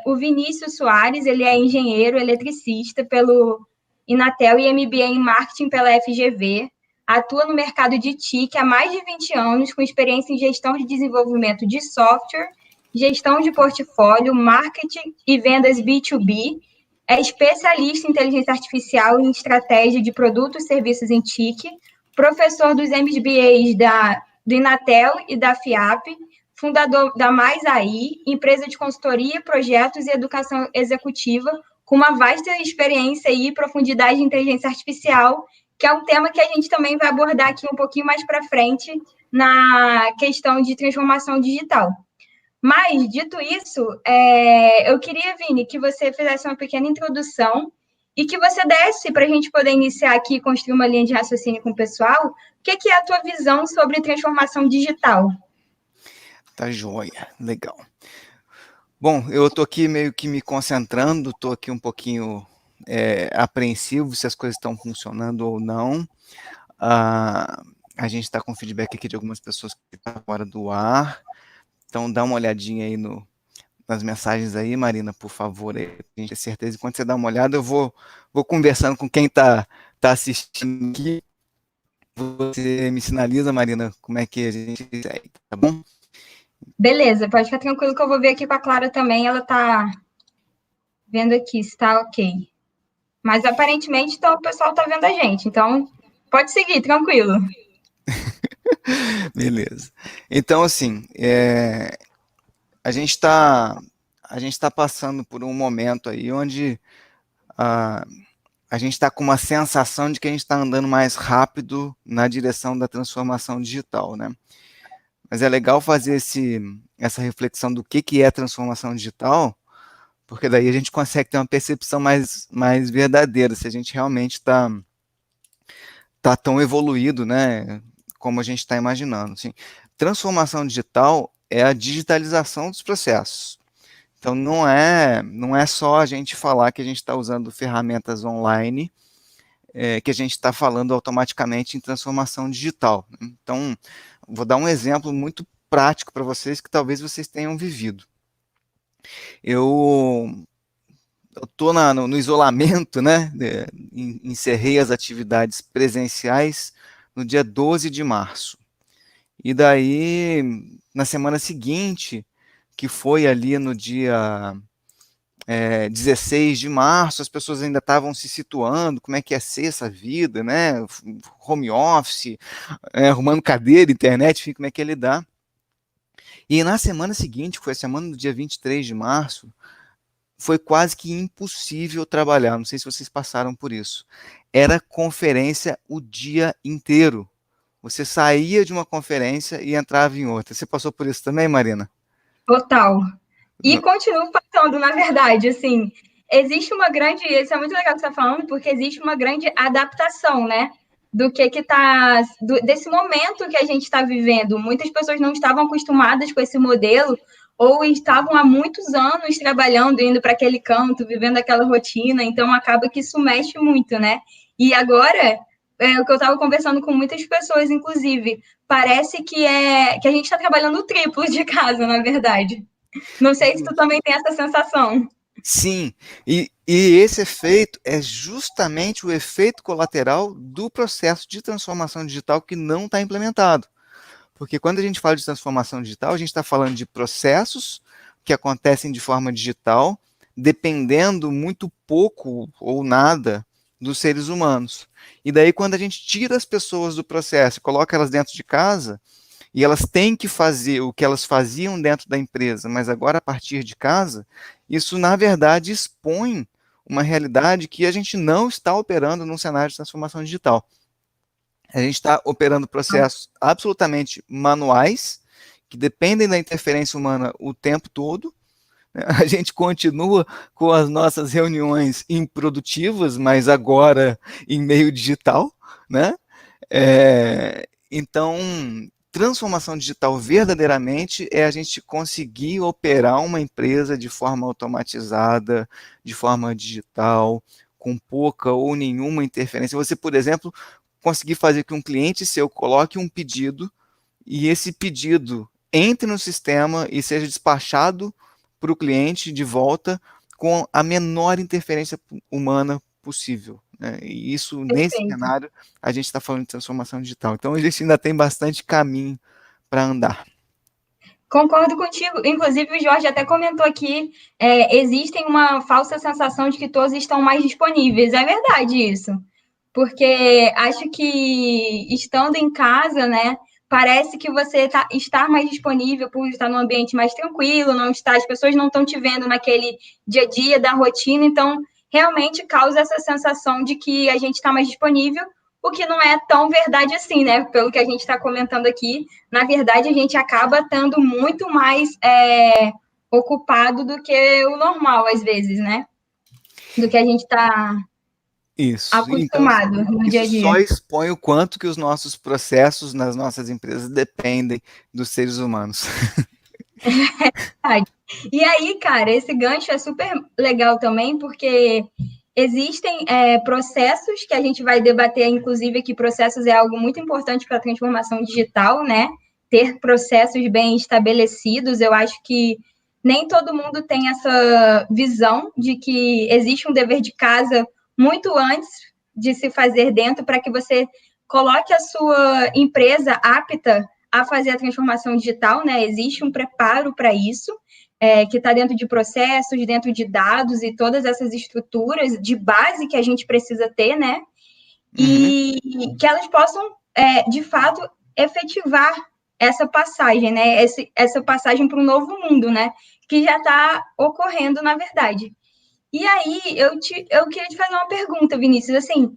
O Vinícius Soares, ele é engenheiro eletricista pelo Inatel e MBA em marketing pela FGV. Atua no mercado de TIC há mais de 20 anos, com experiência em gestão de desenvolvimento de software, gestão de portfólio, marketing e vendas B2B. É especialista em inteligência artificial e em estratégia de produtos e serviços em TIC, professor dos MBAs do Inatel e da FIAP, fundador da Mais AI, empresa de consultoria, projetos e educação executiva, com uma vasta experiência e profundidade de inteligência artificial, que é um tema que a gente também vai abordar aqui um pouquinho mais para frente na questão de transformação digital. Mas, dito isso, eu queria, Vini, que você fizesse uma pequena introdução e que você desse, para a gente poder iniciar aqui e construir uma linha de raciocínio com o pessoal, o que é a tua visão sobre transformação digital? Tá joia, legal. Bom, eu estou aqui meio que me concentrando, estou aqui um pouquinho apreensivo se as coisas estão funcionando ou não. A gente está com feedback aqui de algumas pessoas que estão fora do ar, então dá uma olhadinha aí nas mensagens aí, Marina, por favor, aí, pra gente ter certeza. Enquanto você dá uma olhada, eu vou conversando com quem está assistindo aqui. Você me sinaliza, Marina, como é que a gente segue, tá bom? Beleza, pode ficar tranquilo que eu vou ver aqui com a Clara também, ela tá vendo aqui se tá ok. Mas aparentemente então, o pessoal tá vendo a gente, então pode seguir, tranquilo. Beleza. Então, assim, a gente está passando por um momento aí onde a gente está com uma sensação de que a gente está andando mais rápido na direção da transformação digital, né? Mas é legal fazer essa reflexão do que é transformação digital, porque daí a gente consegue ter uma percepção mais verdadeira, se a gente realmente está tão evoluído, né, como a gente está imaginando. Assim, transformação digital é a digitalização dos processos. Então, não é só a gente falar que a gente está usando ferramentas online, que a gente está falando automaticamente em transformação digital. Então, vou dar um exemplo muito prático para vocês que talvez vocês tenham vivido. Eu estou no isolamento, né? Encerrei as atividades presenciais no dia 12 de março. E daí, na semana seguinte, que foi ali no dia 16 de março, as pessoas ainda estavam se situando, como é que ia ser essa vida, né? Home office, arrumando cadeira, internet, enfim, como é que ia lidar. E na semana seguinte, que foi a semana do dia 23 de março, foi quase que impossível trabalhar. Não sei se vocês passaram por isso. Era conferência o dia inteiro. Você saía de uma conferência e entrava em outra. Você passou por isso também, Marina? Total. E continuo passando, na verdade, assim, existe uma grande, isso é muito legal que você está falando, porque existe uma grande adaptação, né? Do que tá, desse momento que a gente está vivendo. Muitas pessoas não estavam acostumadas com esse modelo, ou estavam há muitos anos trabalhando, indo para aquele canto, vivendo aquela rotina, então acaba que isso mexe muito, né? E agora, o que eu estava conversando com muitas pessoas, inclusive, parece que a gente está trabalhando o triplo de casa, na verdade. Não sei se tu também tem essa sensação. Sim, e esse efeito é justamente o efeito colateral do processo de transformação digital que não está implementado. Porque quando a gente fala de transformação digital, a gente está falando de processos que acontecem de forma digital, dependendo muito pouco ou nada dos seres humanos. E daí, quando a gente tira as pessoas do processo e coloca elas dentro de casa, e elas têm que fazer o que elas faziam dentro da empresa, mas agora a partir de casa, isso na verdade expõe uma realidade que a gente não está operando num cenário de transformação digital. A gente está operando processos absolutamente manuais, que dependem da interferência humana o tempo todo. A gente continua com as nossas reuniões improdutivas, mas agora em meio digital, né? Então, transformação digital verdadeiramente é a gente conseguir operar uma empresa de forma automatizada, de forma digital, com pouca ou nenhuma interferência. Você, por exemplo, conseguir fazer que um cliente seu coloque um pedido e esse pedido entre no sistema e seja despachado para o cliente de volta com a menor interferência humana possível, né? E isso, nesse Perfeito. cenário, a gente está falando de transformação digital. Então, a gente ainda tem bastante caminho para andar. Concordo contigo. Inclusive, o Jorge até comentou aqui, existem uma falsa sensação de que todos estão mais disponíveis. É verdade isso. Porque acho que estando em casa, né, parece que você está mais disponível por estar num ambiente mais tranquilo, não está, as pessoas não estão te vendo naquele dia a dia da rotina, então realmente causa essa sensação de que a gente está mais disponível, o que não é tão verdade assim, né? Pelo que a gente está comentando aqui, na verdade a gente acaba estando muito mais ocupado do que o normal, às vezes, né? Do que a gente está Isso. Então, acostumado no dia isso a dia. só expõe o quanto que os nossos processos nas nossas empresas dependem dos seres humanos. E aí, cara, esse gancho é super legal também, porque existem processos que a gente vai debater, inclusive, que processos é algo muito importante para a transformação digital, né? Ter processos bem estabelecidos. Eu acho que nem todo mundo tem essa visão de que existe um dever de casa muito antes de se fazer dentro para que você coloque a sua empresa apta a fazer a transformação digital, né? Existe um preparo para isso que está dentro de processos, dentro de dados e todas essas estruturas de base que a gente precisa ter, né? Uhum. E que elas possam, de fato, efetivar essa passagem, né? Essa passagem para um novo mundo, né? Que já está ocorrendo, na verdade. E aí, eu queria te fazer uma pergunta, Vinícius, assim,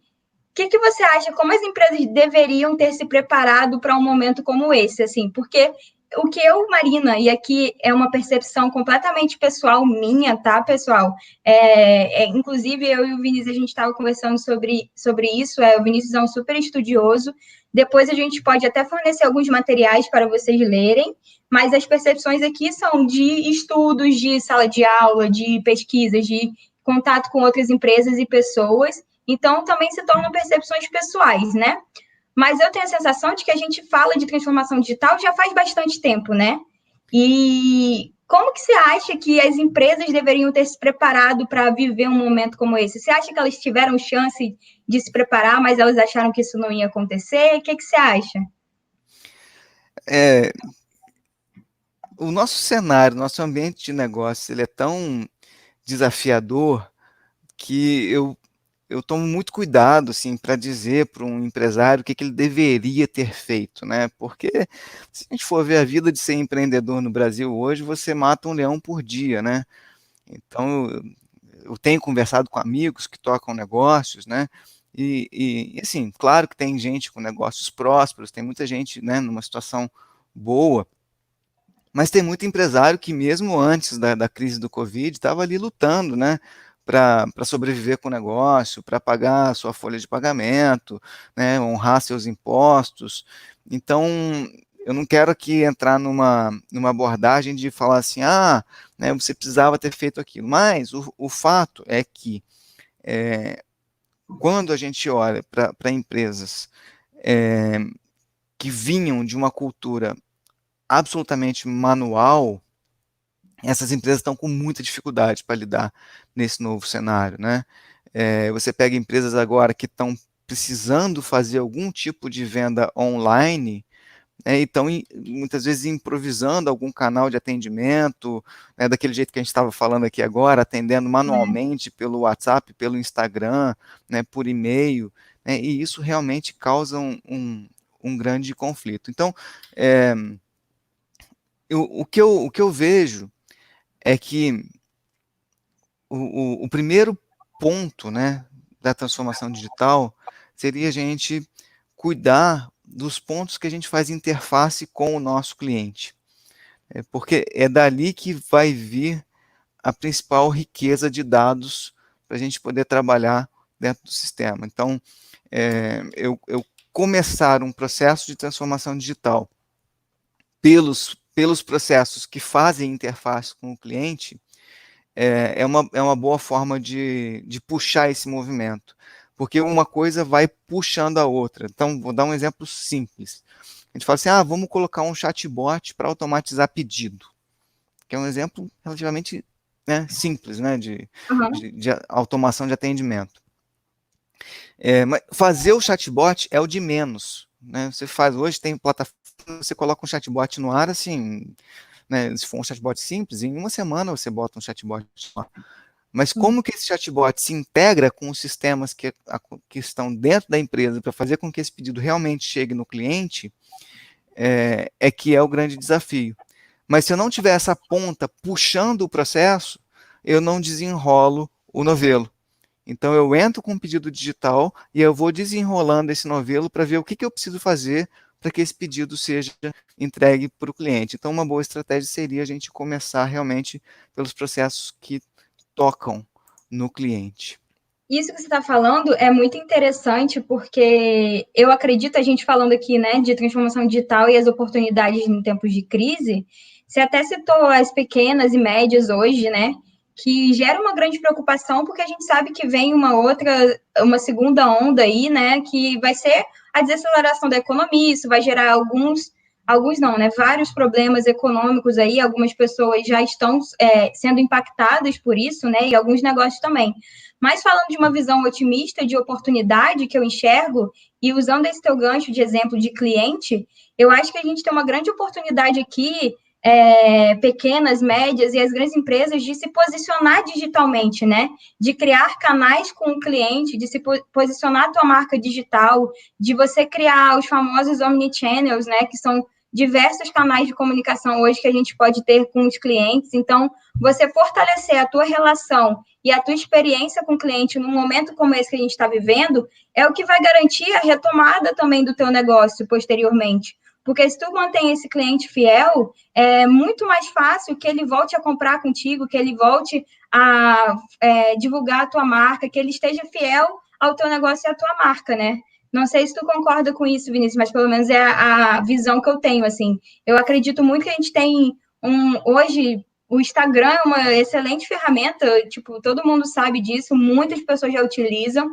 que você acha, como as empresas deveriam ter se preparado para um momento como esse, assim? Porque o que eu, Marina, e aqui é uma percepção completamente pessoal minha, tá, pessoal? Inclusive, eu e o Vinícius, a gente estava conversando sobre isso, o Vinícius é um super estudioso, depois a gente pode até fornecer alguns materiais para vocês lerem, mas as percepções aqui são de estudos, de sala de aula, de pesquisas, de contato com outras empresas e pessoas, então, também se tornam percepções pessoais, né? Mas eu tenho a sensação de que a gente fala de transformação digital já faz bastante tempo, né? E como que você acha que as empresas deveriam ter se preparado para viver um momento como esse? Você acha que elas tiveram chance de se preparar, mas elas acharam que isso não ia acontecer? O que você acha? É, o nosso cenário, nosso ambiente de negócio, ele é tão desafiador que eu tomo muito cuidado assim para dizer para um empresário o que, que ele deveria ter feito, né? Porque se a gente for ver a vida de ser empreendedor no Brasil hoje, você mata um leão por dia, né? Então eu tenho conversado com amigos que tocam negócios, né? E assim, claro que tem gente com negócios prósperos, tem muita gente, né, numa situação boa, mas tem muito empresário que mesmo antes da crise do Covid estava ali lutando, né, para sobreviver com o negócio, para pagar a sua folha de pagamento, né, honrar seus impostos. Então, eu não quero aqui entrar numa abordagem de falar assim, né, você precisava ter feito aquilo. Mas o fato é que quando a gente olha para empresas é, que vinham de uma cultura absolutamente manual, essas empresas estão com muita dificuldade para lidar nesse novo cenário, né? Você pega empresas agora que estão precisando fazer algum tipo de venda online, né, e estão muitas vezes improvisando algum canal de atendimento, né, daquele jeito que a gente estava falando aqui agora, atendendo manualmente pelo WhatsApp, pelo Instagram, né, por e-mail, né, e isso realmente causa um grande conflito. Então, é, o que eu vejo é que o primeiro ponto, né, da transformação digital seria a gente cuidar dos pontos que a gente faz interface com o nosso cliente. Porque é dali que vai vir a principal riqueza de dados para a gente poder trabalhar dentro do sistema. Então, eu começar um processo de transformação digital pelos processos que fazem interface com o cliente, é uma boa forma de puxar esse movimento, porque uma coisa vai puxando a outra. Então, vou dar um exemplo simples. A gente fala assim, vamos colocar um chatbot para automatizar pedido. que é um exemplo relativamente, né, simples, né, Aham. de automação de atendimento. Mas fazer o chatbot é o de menos, né? Você faz hoje, tem plataforma, você coloca um chatbot no ar, assim, né, se for um chatbot simples, em uma semana você bota um chatbot no ar. Mas Sim. como que esse chatbot se integra com os sistemas que estão dentro da empresa para fazer com que esse pedido realmente chegue no cliente, que é o grande desafio. Mas se eu não tiver essa ponta puxando o processo, eu não desenrolo o novelo. Então eu entro com um pedido digital e eu vou desenrolando esse novelo para ver o que eu preciso fazer para que esse pedido seja entregue para o cliente. Então uma boa estratégia seria a gente começar realmente pelos processos que tocam no cliente. Isso que você está falando é muito interessante, porque eu acredito, a gente falando aqui, né, de transformação digital e as oportunidades em tempos de crise, você até citou as pequenas e médias hoje, né, que gera uma grande preocupação, porque a gente sabe que vem uma segunda onda aí, né, que vai ser a desaceleração da economia, isso vai gerar alguns não, né, vários problemas econômicos aí, algumas pessoas já estão sendo impactadas por isso, né, e alguns negócios também. Mas falando de uma visão otimista de oportunidade que eu enxergo, e usando esse teu gancho de exemplo de cliente, eu acho que a gente tem uma grande oportunidade aqui, pequenas, médias e as grandes empresas, de se posicionar digitalmente, né? De criar canais com o cliente, de se posicionar a tua marca digital, de você criar os famosos omnichannels, né? Que são diversos canais de comunicação hoje que a gente pode ter com os clientes. Então, você fortalecer a tua relação e a tua experiência com o cliente num momento como esse que a gente está vivendo é o que vai garantir a retomada também do teu negócio posteriormente. Porque se tu mantém esse cliente fiel, é muito mais fácil que ele volte a comprar contigo, que ele volte a divulgar a tua marca, que ele esteja fiel ao teu negócio e à tua marca, né? Não sei se tu concorda com isso, Vinícius, mas pelo menos é a visão que eu tenho, assim. Eu acredito muito que a gente tem hoje o Instagram é uma excelente ferramenta, tipo, todo mundo sabe disso, muitas pessoas já utilizam.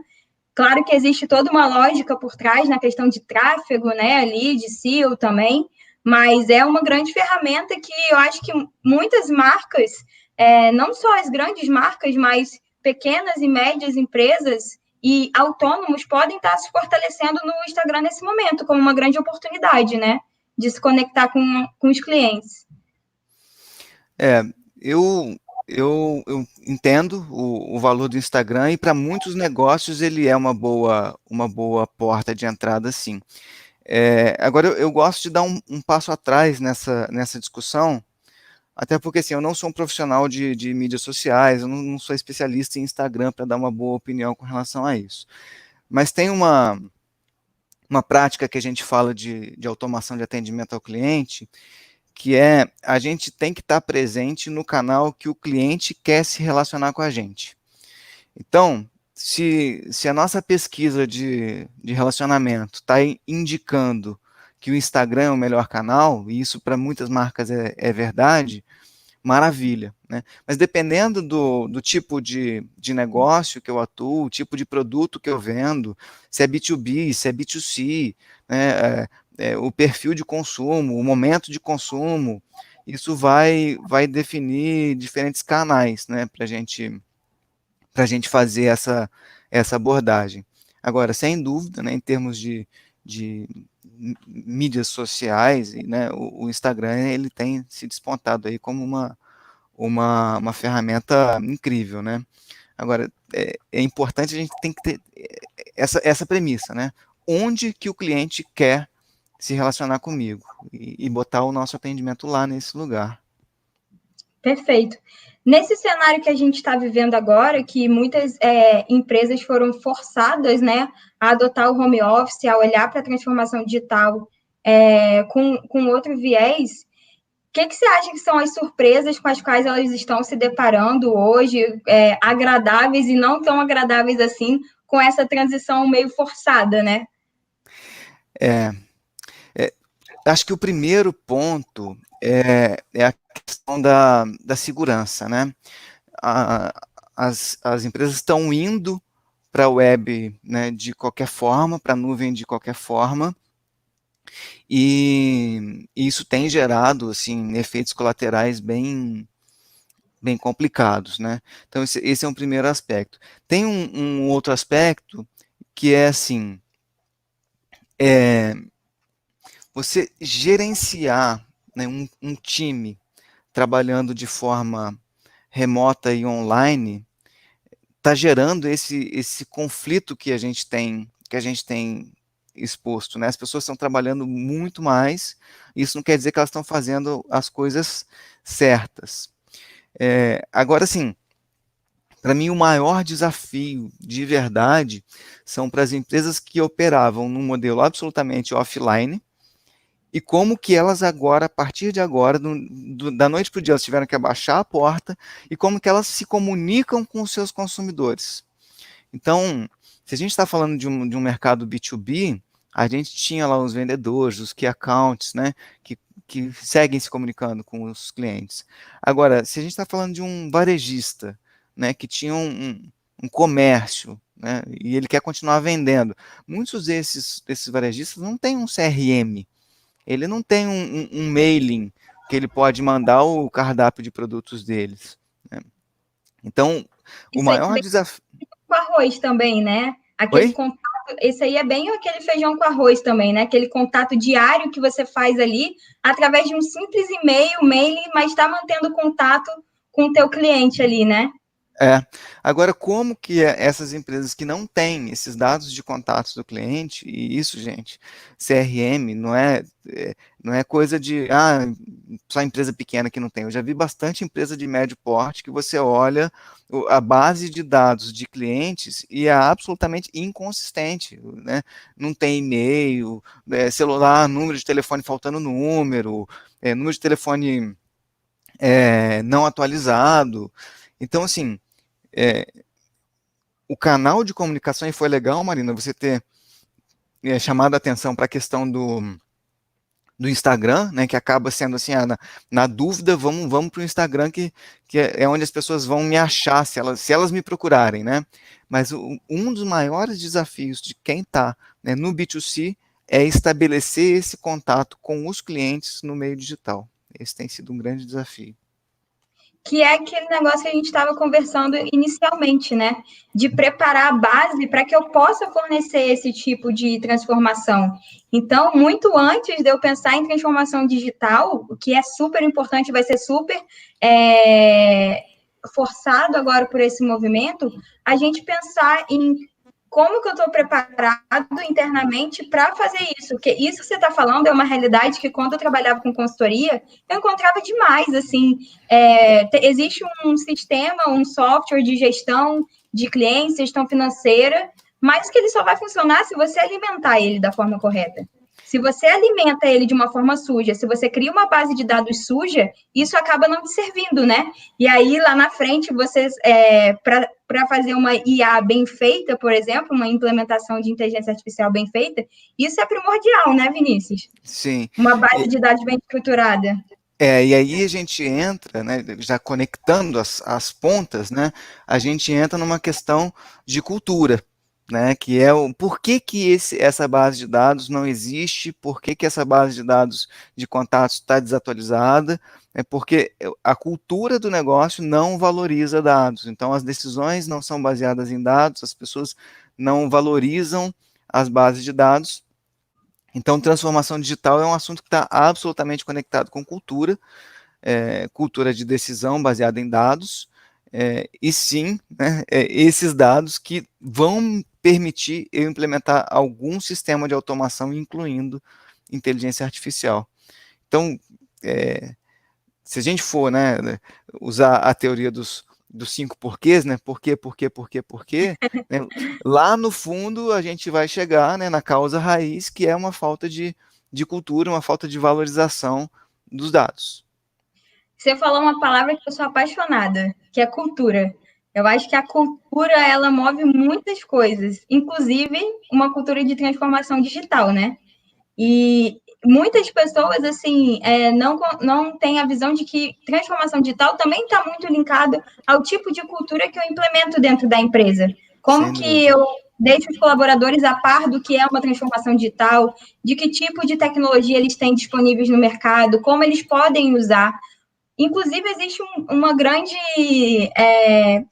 Claro que existe toda uma lógica por trás na questão de tráfego, né, ali, de SEO também, mas é uma grande ferramenta que eu acho que muitas marcas, não só as grandes marcas, mas pequenas e médias empresas e autônomos podem estar se fortalecendo no Instagram nesse momento, como uma grande oportunidade, né, de se conectar com os clientes. É, eu entendo o valor do Instagram e para muitos negócios ele é uma boa porta de entrada, sim. Agora eu gosto de dar um passo atrás nessa discussão, até porque assim, eu não sou um profissional de mídias sociais, eu não sou especialista em Instagram para dar uma boa opinião com relação a isso. Mas tem uma prática que a gente fala de automação de atendimento ao cliente, que é a gente tem que estar presente no canal que o cliente quer se relacionar com a gente. Então, se a nossa pesquisa de relacionamento está indicando que o Instagram é o melhor canal, e isso para muitas marcas é verdade, maravilha. Né? Mas dependendo do tipo de negócio que eu atuo, o tipo de produto que eu vendo, se é B2B, se é B2C, né, o perfil de consumo, o momento de consumo, isso vai definir diferentes canais, né, para a gente fazer essa abordagem. Agora, sem dúvida, né, em termos de mídias sociais, né, o Instagram ele tem se despontado aí como uma ferramenta incrível, né? Agora, é importante, a gente tem que ter essa premissa, né? Onde que o cliente quer se relacionar comigo e botar o nosso atendimento lá nesse lugar. Perfeito. Nesse cenário que a gente está vivendo agora, que muitas empresas foram forçadas, né, a adotar o home office, a olhar para a transformação digital com outro viés, o que você acha que são as surpresas com as quais elas estão se deparando hoje, agradáveis e não tão agradáveis assim, com essa transição meio forçada, né? É, acho que o primeiro ponto é a questão da segurança, né? As empresas estão indo para a web, né, de qualquer forma, para a nuvem de qualquer forma, E isso tem gerado, assim, efeitos colaterais bem complicados, né? Então, esse é um primeiro aspecto. Tem um outro aspecto que é assim, é, você gerenciar, né, um time trabalhando de forma remota e online está gerando esse conflito que a gente tem exposto, né? As pessoas estão trabalhando muito mais, isso não quer dizer que elas estão fazendo as coisas certas. Agora, sim, para mim o maior desafio de verdade são para as empresas que operavam num modelo absolutamente offline, e como que elas agora, a partir de agora, da noite para o dia, elas tiveram que abaixar a porta, e como que elas se comunicam com os seus consumidores. Então, se a gente está falando de um mercado B2B, a gente tinha lá os vendedores, os key accounts, né, que seguem se comunicando com os clientes. Agora, se a gente está falando de um varejista, né, que tinha um comércio, né, e ele quer continuar vendendo, muitos desses varejistas não têm um CRM, ele não tem um mailing que ele pode mandar o cardápio de produtos deles, né? Então, o Isso aí maior bem desafio... com arroz também, né? Aquele Oi? contato, esse aí é bem aquele feijão com arroz também, né? Aquele contato diário que você faz ali através de um simples e-mail, mailing, mas está mantendo contato com o teu cliente ali, né? Agora, como que essas empresas que não têm esses dados de contatos do cliente, e isso, gente, CRM não é coisa de, só empresa pequena que não tem. Eu já vi bastante empresa de médio porte que você olha a base de dados de clientes e é absolutamente inconsistente, né? Não tem e-mail, celular, número de telefone faltando número, número de telefone não atualizado. Então, assim, é, o canal de comunicação, e foi legal, Marina, você ter chamado a atenção para a questão do Instagram, né, que acaba sendo assim, na dúvida, vamos para o Instagram, que é onde as pessoas vão me achar, se elas me procurarem, né? Mas um dos maiores desafios de quem está, né, no B2C é estabelecer esse contato com os clientes no meio digital. Esse tem sido um grande desafio. Que é aquele negócio que a gente estava conversando inicialmente, né? De preparar a base para que eu possa fornecer esse tipo de transformação. Então, muito antes de eu pensar em transformação digital, o que é super importante, vai ser super forçado agora por esse movimento, a gente pensar em como que eu estou preparado internamente para fazer isso? Porque isso que você está falando é uma realidade que quando eu trabalhava com consultoria, eu encontrava demais, assim, existe um sistema, um software de gestão de clientes, gestão financeira, mas que ele só vai funcionar se você alimentar ele da forma correta. Se você alimenta ele de uma forma suja, se você cria uma base de dados suja, isso acaba não te servindo, né? E aí, lá na frente, vocês, para fazer uma IA bem feita, por exemplo, uma implementação de inteligência artificial bem feita, isso é primordial, né, Vinícius? Sim. Uma base de dados bem estruturada. E aí a gente entra, né, já conectando as pontas, né, a gente entra numa questão de cultura, né, que é o por que que essa base de dados não existe, por que que essa base de dados de contatos está desatualizada, é porque a cultura do negócio não valoriza dados, então as decisões não são baseadas em dados, as pessoas não valorizam as bases de dados. Então, transformação digital é um assunto que está absolutamente conectado com cultura, cultura de decisão baseada em dados, e sim, né, esses dados que vão permitir eu implementar algum sistema de automação, incluindo inteligência artificial. Então, se a gente for, né, usar a teoria dos 5 porquês, né, porquê, né, lá no fundo a gente vai chegar, né, na causa raiz, que é uma falta de cultura, uma falta de valorização dos dados. Você falou uma palavra que eu sou apaixonada, que é cultura. Eu acho que a cultura, ela move muitas coisas, inclusive uma cultura de transformação digital, né? E muitas pessoas, assim, não têm a visão de que transformação digital também está muito linkado ao tipo de cultura que eu implemento dentro da empresa. Como que eu deixo os colaboradores a par do que é uma transformação digital, de que tipo de tecnologia eles têm disponíveis no mercado, como eles podem usar. Inclusive, existe uma grande,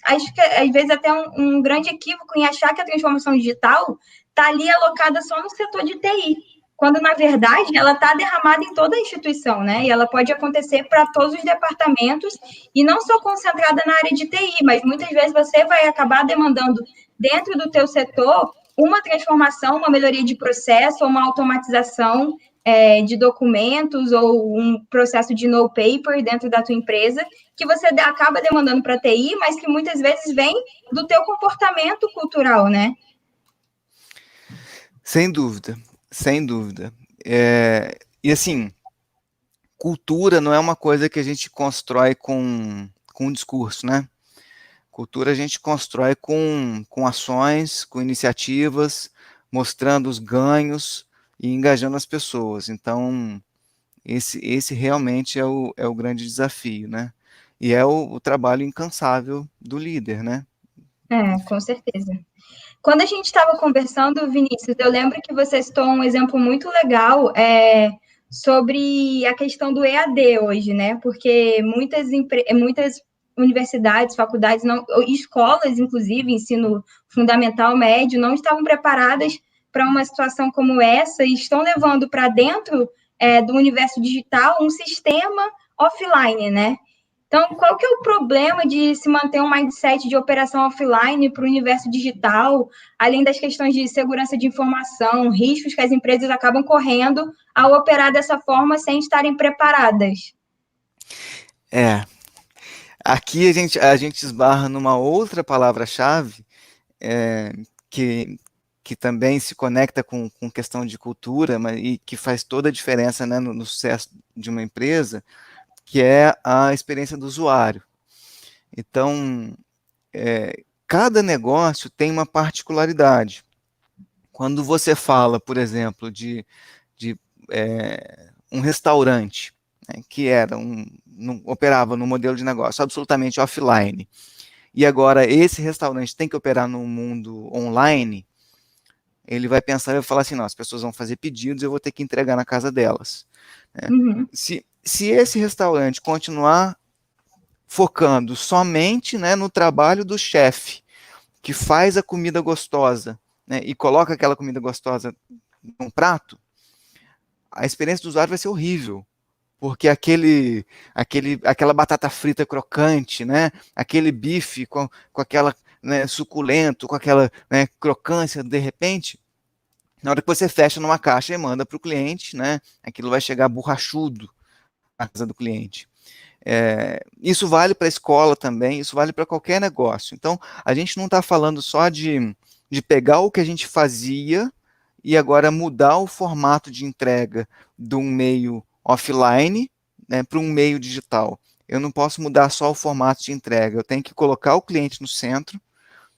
acho que às vezes até um grande equívoco em achar que a transformação digital está ali alocada só no setor de TI, quando, na verdade, ela está derramada em toda a instituição, né? E ela pode acontecer para todos os departamentos, e não só concentrada na área de TI, mas muitas vezes você vai acabar demandando, dentro do teu setor, uma transformação, uma melhoria de processo, uma automatização de documentos ou um processo de no paper dentro da tua empresa, que você acaba demandando para TI, mas que muitas vezes vem do teu comportamento cultural, né? Sem dúvida, sem dúvida. E assim, cultura não é uma coisa que a gente constrói com um discurso, né? Cultura a gente constrói com ações, com iniciativas, mostrando os ganhos e engajando as pessoas. Então, esse realmente é o grande desafio, né? E é o trabalho incansável do líder, né? Com certeza. Quando a gente estava conversando, Vinícius, eu lembro que você citou um exemplo muito legal sobre a questão do EAD hoje, né? Porque muitas universidades, faculdades, escolas, inclusive, ensino fundamental, médio, não estavam preparadas para uma situação como essa e estão levando para dentro do universo digital um sistema offline, né? Então, qual que é o problema de se manter um mindset de operação offline para o universo digital, além das questões de segurança de informação, riscos que as empresas acabam correndo ao operar dessa forma sem estarem preparadas? Aqui a gente esbarra numa outra palavra-chave é, que, que também se conecta com questão de cultura, e que faz toda a diferença, né, no sucesso de uma empresa, que é a experiência do usuário. Então, cada negócio tem uma particularidade. Quando você fala, por exemplo, de um restaurante, né, que operava no modelo de negócio absolutamente offline, e agora esse restaurante tem que operar no mundo online, ele vai pensar e vai falar assim, não, as pessoas vão fazer pedidos, eu vou ter que entregar na casa delas. Né? Uhum. Se esse restaurante continuar focando somente, né, no trabalho do chefe, que faz a comida gostosa, né, e coloca aquela comida gostosa num prato, a experiência do usuário vai ser horrível. Porque aquela batata frita crocante, né, aquele bife com aquela, né, suculento, com aquela, né, crocância, de repente, na hora que você fecha numa caixa e manda para o cliente, né, aquilo vai chegar borrachudo na casa do cliente. Isso vale para a escola também, isso vale para qualquer negócio. Então, a gente não está falando só de pegar o que a gente fazia e agora mudar o formato de entrega de um meio offline, né, para um meio digital. Eu não posso mudar só o formato de entrega, eu tenho que colocar o cliente no centro,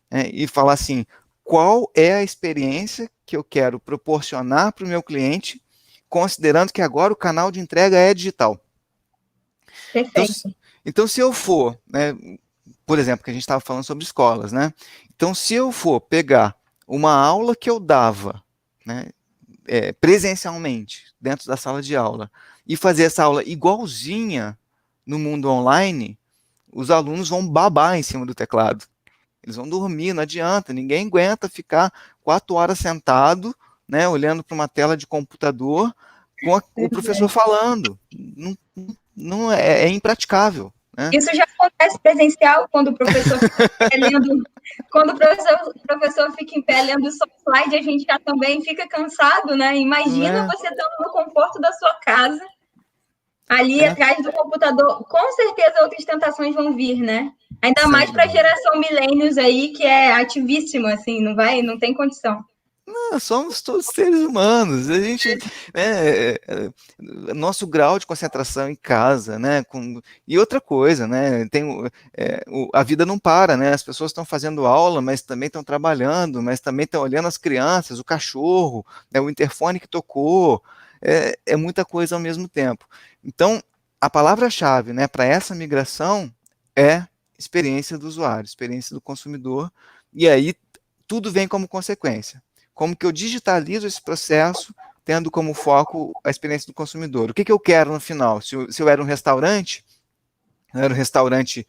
né, e falar assim, qual é a experiência que eu quero proporcionar para o meu cliente, considerando que agora o canal de entrega é digital. Então, Perfeito. então se eu for, né, por exemplo, que a gente estava falando sobre escolas, né? Então, se eu for pegar uma aula que eu dava, né, presencialmente, dentro da sala de aula, e fazer essa aula igualzinha no mundo online, os alunos vão babar em cima do teclado. Eles vão dormir, não adianta, ninguém aguenta ficar 4 horas sentado, né, olhando para uma tela de computador com o professor falando. Não, não é impraticável. Né? Isso já acontece presencial, quando o professor fica lendo, quando o professor fica em pé lendo só slide, a gente já também fica cansado, né? Imagina você estando no conforto da sua casa, ali atrás do computador, com certeza outras tentações vão vir, né? Ainda mais para a geração millennials aí, que é ativíssima, assim, não tem condição. Somos todos seres humanos. A gente, né, nosso grau de concentração em casa, né? E outra coisa, né? A vida não para, né? As pessoas estão fazendo aula, mas também estão trabalhando, mas também estão olhando as crianças, o cachorro, né, o interfone que tocou. É muita coisa ao mesmo tempo. Então, a palavra-chave, né, para essa migração é experiência do usuário, experiência do consumidor. E aí tudo vem como consequência. Como que eu digitalizo esse processo, tendo como foco a experiência do consumidor? O que, que eu quero no final? Se eu era um restaurante, era um restaurante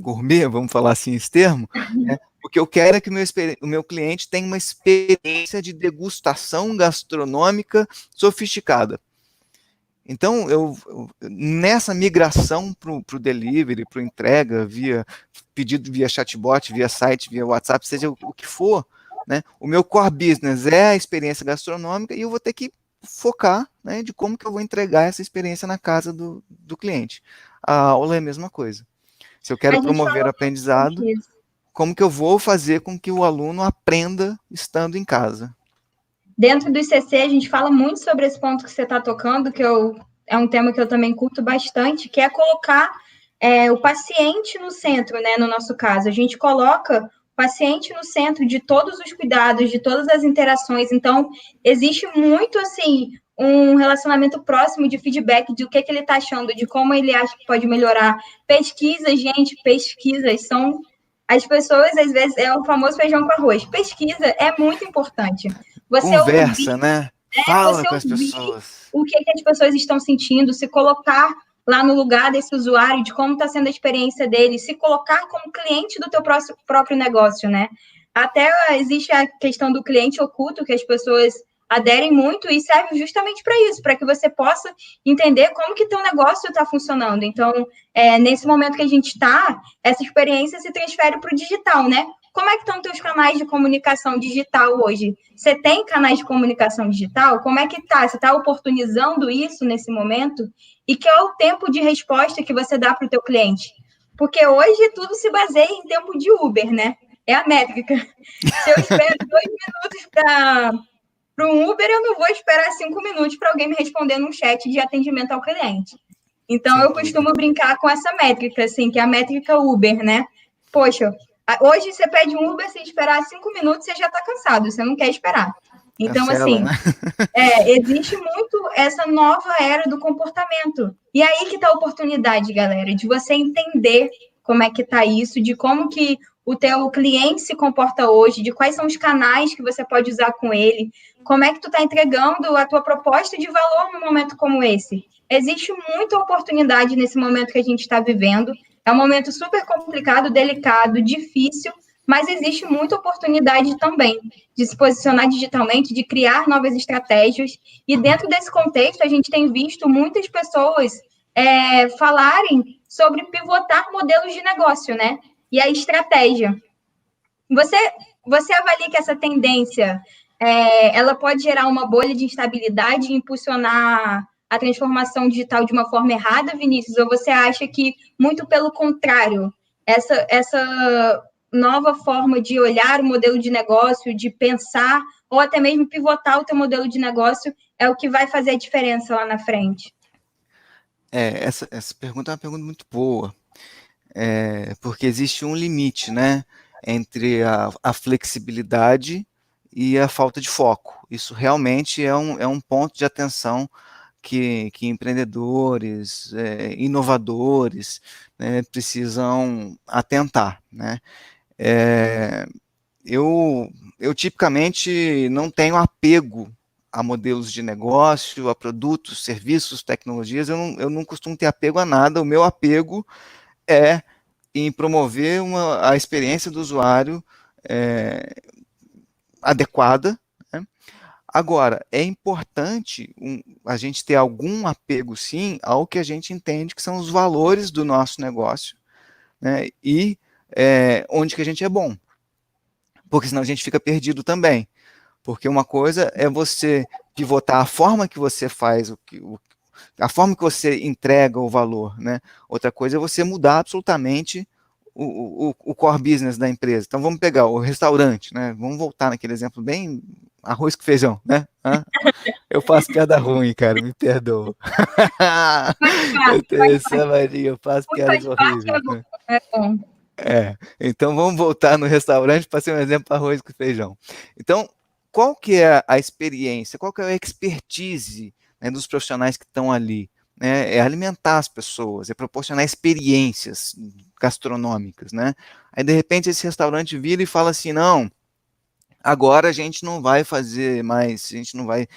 gourmet, vamos falar assim esse termo, né? O que eu quero é que o meu cliente tenha uma experiência de degustação gastronômica sofisticada. Então, nessa migração para o delivery, para entrega, via pedido via chatbot, via site, via WhatsApp, seja o que for, né, o meu core business é a experiência gastronômica e eu vou ter que focar, né, de como que eu vou entregar essa experiência na casa do cliente. A aula é a mesma coisa. Se eu quero A gente promover o fala aprendizado, muito isso. como que eu vou fazer com que o aluno aprenda estando em casa? Dentro do ICC, a gente fala muito sobre esse ponto que você está tocando, é um tema que eu também curto bastante, que é colocar o paciente no centro, né? No nosso caso, a gente coloca o paciente no centro de todos os cuidados, de todas as interações. Então, existe muito, assim, um relacionamento próximo de feedback do que ele está achando, de como ele acha que pode melhorar. Pesquisas, gente, pesquisas são... As pessoas, às vezes, é o famoso feijão com arroz. Pesquisa é muito importante. Você Conversa, ouvir, né? Fala você com as ouvir pessoas. o que as pessoas estão sentindo, se colocar lá no lugar desse usuário, de como está sendo a experiência dele, se colocar como cliente do teu próprio negócio, né? Até existe a questão do cliente oculto, que as pessoas aderem muito e serve justamente para isso, para que você possa entender como que teu negócio está funcionando. Então, nesse momento que a gente está, essa experiência se transfere para o digital, né? Como é que estão teus canais de comunicação digital hoje? Você tem canais de comunicação digital? Como é que tá? Você está oportunizando isso nesse momento? E que é o tempo de resposta que você dá para o teu cliente? Porque hoje tudo se baseia em tempo de Uber, né? É a métrica. Se eu espero 2 minutos para um Uber, eu não vou esperar 5 minutos para alguém me responder num chat de atendimento ao cliente. Então, Sem eu dúvida. costumo brincar com essa métrica, assim, que é a métrica Uber, né? Poxa, hoje você pede um Uber, se esperar 5 minutos, você já está cansado, você não quer esperar. Então, Cancela, assim, né? existe muito essa nova era do comportamento. E aí que está a oportunidade, galera, de você entender como é que está isso, de como que o teu cliente se comporta hoje, de quais são os canais que você pode usar com ele, como é que tu está entregando a tua proposta de valor num momento como esse. Existe muita oportunidade nesse momento que a gente está vivendo. É um momento super complicado, delicado, difícil, mas existe muita oportunidade também de se posicionar digitalmente, de criar novas estratégias. E dentro desse contexto, a gente tem visto muitas pessoas falarem sobre pivotar modelos de negócio, né? E a estratégia. Você, você avalia que essa tendência ela pode gerar uma bolha de instabilidade e impulsionar a transformação digital de uma forma errada, Vinícius? Ou você acha que, muito pelo contrário, essa nova forma de olhar o modelo de negócio, de pensar, ou até mesmo pivotar o teu modelo de negócio, é o que vai fazer a diferença lá na frente? Essa pergunta é uma pergunta muito boa, porque existe um limite, né, entre a flexibilidade e a falta de foco. Isso realmente é um ponto de atenção que empreendedores, inovadores, né, precisam atentar, né? É, eu tipicamente não tenho apego a modelos de negócio, a produtos, serviços, tecnologias, eu não costumo ter apego a nada, o meu apego é em promover a experiência do usuário é, adequada, né? Agora, é importante a gente ter algum apego, sim, ao que a gente entende que são os valores do nosso negócio, né? E onde que a gente é bom, porque senão a gente fica perdido também. Porque uma coisa é você pivotar a forma que você faz, a forma que você entrega o valor, né? Outra coisa é você mudar absolutamente o core business da empresa. Então vamos pegar o restaurante, né? Vamos voltar naquele exemplo bem arroz com feijão, né? Eu faço piada ruim, cara, me perdoa. Eu tenho essa mania, eu faço piadas Faz parte, horríveis, né? é bom. Então vamos voltar no restaurante para ser um exemplo arroz com feijão. Então, qual que é a experiência, qual que é a expertise, né, dos profissionais que estão ali? Né? É alimentar as pessoas, é proporcionar experiências gastronômicas, né? Aí de repente esse restaurante vira e fala assim, não, agora a gente não vai fazer mais, a gente não vai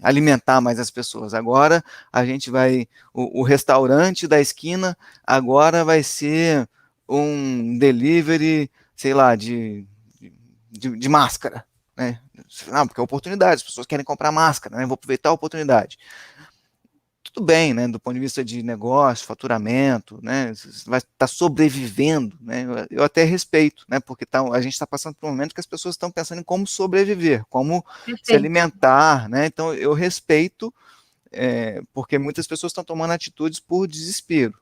alimentar mais as pessoas. Agora a gente vai, o restaurante da esquina agora vai ser um delivery, sei lá, de máscara, né? Não, porque é oportunidade, as pessoas querem comprar máscara, né? Vou aproveitar a oportunidade. Tudo bem, né, do ponto de vista de negócio, faturamento, né, você vai estar sobrevivendo, né, eu até respeito, né, porque a gente está passando por um momento que as pessoas estão pensando em como sobreviver, como se Perfeito. alimentar, né, então eu respeito, porque muitas pessoas estão tomando atitudes por desespero.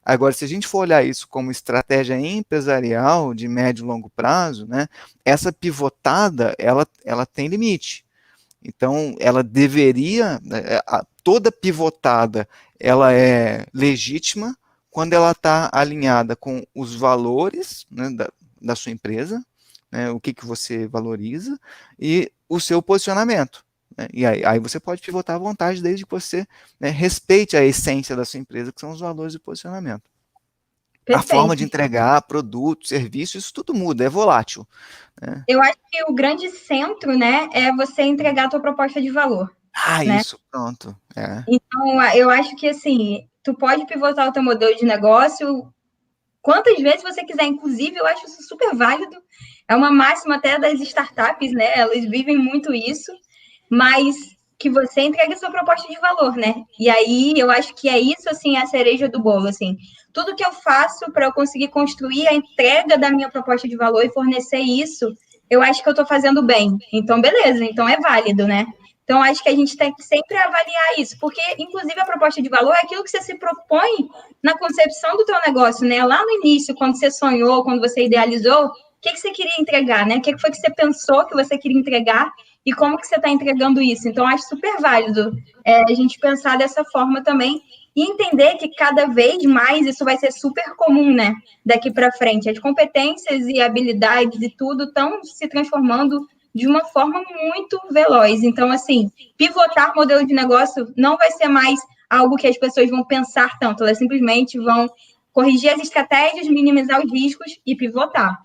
Agora, se a gente for olhar isso como estratégia empresarial de médio e longo prazo, né, essa pivotada, ela tem limite. Então, ela deveria, toda pivotada, ela é legítima quando ela está alinhada com os valores, né, da sua empresa, né, o que você valoriza e o seu posicionamento. Né, e aí você pode pivotar à vontade, desde que você, né, respeite a essência da sua empresa, que são os valores e posicionamento. A forma de Perfeito. entregar produto, serviço, isso tudo muda, é volátil. Né? Eu acho que o grande centro, né, é você entregar a tua proposta de valor, né? Isso, pronto. Então, eu acho que, assim, tu pode pivotar o teu modelo de negócio quantas vezes você quiser. Inclusive, eu acho isso super válido. É uma máxima até das startups, né? Elas vivem muito isso, mas que você entregue a sua proposta de valor, né? E aí, eu acho que é isso, assim, a cereja do bolo, assim. Tudo que eu faço para eu conseguir construir a entrega da minha proposta de valor e fornecer isso, eu acho que eu estou fazendo bem. Então, beleza, então é válido, né? Então, acho que a gente tem que sempre avaliar isso, porque, inclusive, a proposta de valor é aquilo que você se propõe na concepção do teu negócio, né? Lá no início, quando você sonhou, quando você idealizou, o que você queria entregar, né? O que foi que você pensou que você queria entregar e como que você está entregando isso. Então, acho super válido a gente pensar dessa forma também e entender que cada vez mais isso vai ser super comum, né? Daqui para frente. As competências e habilidades e tudo estão se transformando de uma forma muito veloz. Então, assim, pivotar modelo de negócio não vai ser mais algo que as pessoas vão pensar tanto, elas simplesmente vão corrigir as estratégias, minimizar os riscos e pivotar.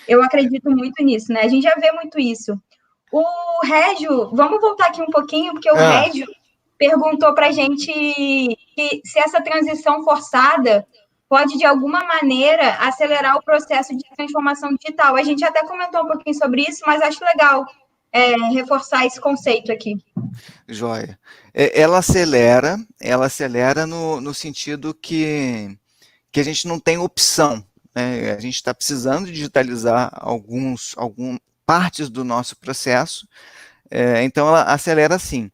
Eu acredito muito nisso, né? A gente já vê muito isso. O Régio, vamos voltar aqui um pouquinho, porque o Ah, Régio perguntou para a gente que se essa transição forçada pode, de alguma maneira, acelerar o processo de transformação digital. A gente até comentou um pouquinho sobre isso, mas acho legal reforçar esse conceito aqui. joia. Ela acelera no sentido que a gente não tem opção. Né? A gente está precisando digitalizar algumas partes do nosso processo, então ela acelera sim.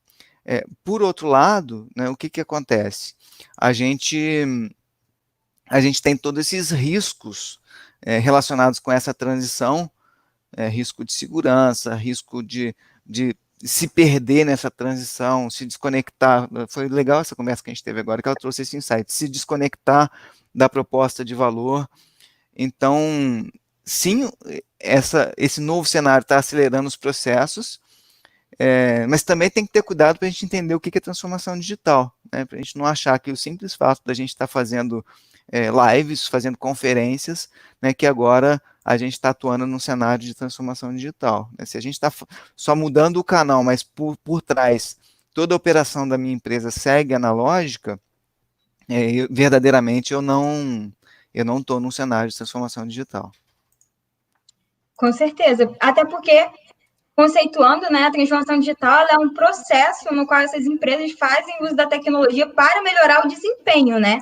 Por outro lado, né, o que acontece? A gente, a gente tem todos esses riscos relacionados com essa transição, risco de segurança, risco de se perder nessa transição, se desconectar. Foi legal essa conversa que a gente teve agora, que ela trouxe esse insight, se desconectar da proposta de valor. Então, sim, esse novo cenário está acelerando os processos, mas também tem que ter cuidado para a gente entender o que é transformação digital, né? Para a gente não achar que o simples fato da gente estar fazendo lives, fazendo conferências, né, que agora a gente está atuando num cenário de transformação digital. Né? Se a gente está só mudando o canal, mas por trás toda a operação da minha empresa segue analógica, verdadeiramente eu não estou num cenário de transformação digital. Com certeza. Até porque, conceituando, né, a transformação digital é um processo no qual essas empresas fazem uso da tecnologia para melhorar o desempenho, né?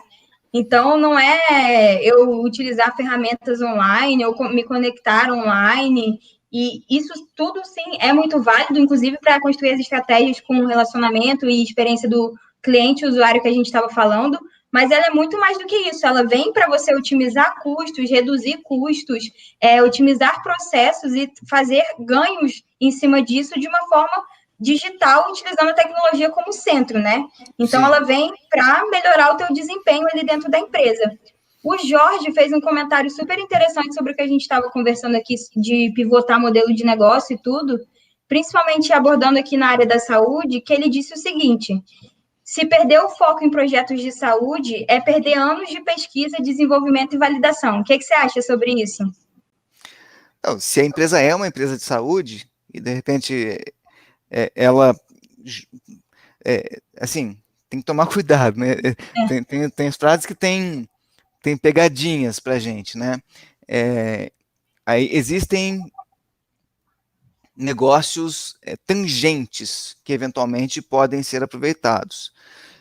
Então, não é eu utilizar ferramentas online ou me conectar online, e isso tudo, sim, é muito válido, inclusive para construir as estratégias com relacionamento e experiência do cliente, usuário que a gente estava falando, mas ela é muito mais do que isso, ela vem para você otimizar custos, reduzir custos, otimizar processos e fazer ganhos em cima disso de uma forma digital, utilizando a tecnologia como centro, né? Então, Sim. ela vem para melhorar o teu desempenho ali dentro da empresa. O Jorge fez um comentário super interessante sobre o que a gente estava conversando aqui, de pivotar modelo de negócio e tudo, principalmente abordando aqui na área da saúde, que ele disse o seguinte: se perder o foco em projetos de saúde, é perder anos de pesquisa, desenvolvimento e validação. O que você acha sobre isso? Então, se a empresa é uma empresa de saúde, e de repente ela, assim, tem que tomar cuidado, né? Tem as frases que tem pegadinhas para a gente, né? Aí existem negócios tangentes que eventualmente podem ser aproveitados.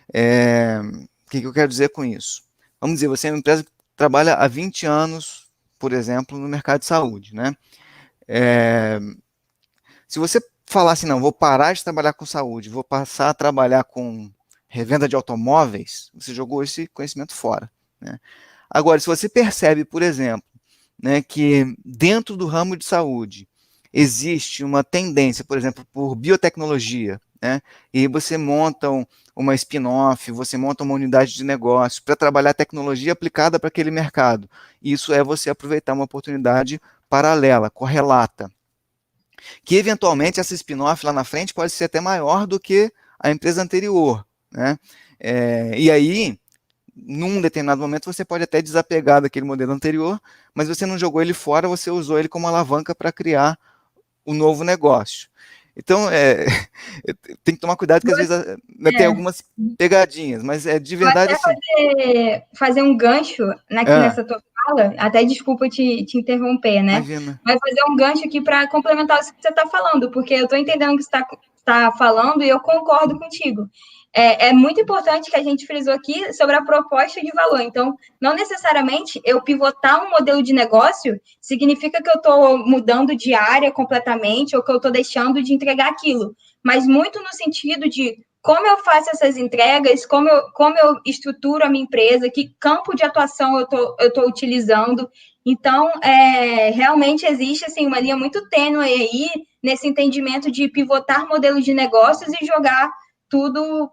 O que eu quero dizer com isso? Vamos dizer, você é uma empresa que trabalha há 20 anos, por exemplo, no mercado de saúde, né? Se você falar assim, não, vou parar de trabalhar com saúde, vou passar a trabalhar com revenda de automóveis, você jogou esse conhecimento fora, né? Agora, se você percebe, por exemplo, né, que dentro do ramo de saúde existe uma tendência, por exemplo, por biotecnologia, né, e você monta uma spin-off, você monta uma unidade de negócio para trabalhar tecnologia aplicada para aquele mercado. Isso é você aproveitar uma oportunidade paralela, correlata, que eventualmente essa spin-off lá na frente pode ser até maior do que a empresa anterior, né? E aí, num determinado momento, você pode até desapegar daquele modelo anterior, mas você não jogou ele fora, você usou ele como alavanca para criar o novo negócio. Então, tem que tomar cuidado, que às vezes tem algumas pegadinhas, mas de Vou verdade até assim. fazer um gancho aqui nessa tua fala, até desculpa te interromper, né? Imagina. Vai fazer um gancho aqui para complementar isso que você está falando, porque eu estou entendendo o que você está falando e eu concordo contigo. É muito importante que a gente frisou aqui sobre a proposta de valor. Então, não necessariamente eu pivotar um modelo de negócio significa que eu estou mudando de área completamente ou que eu estou deixando de entregar aquilo, mas muito no sentido de como eu faço essas entregas, como eu estruturo a minha empresa, que campo de atuação eu estou utilizando. Então, realmente existe assim, uma linha muito tênue aí nesse entendimento de pivotar modelos de negócios e jogar tudo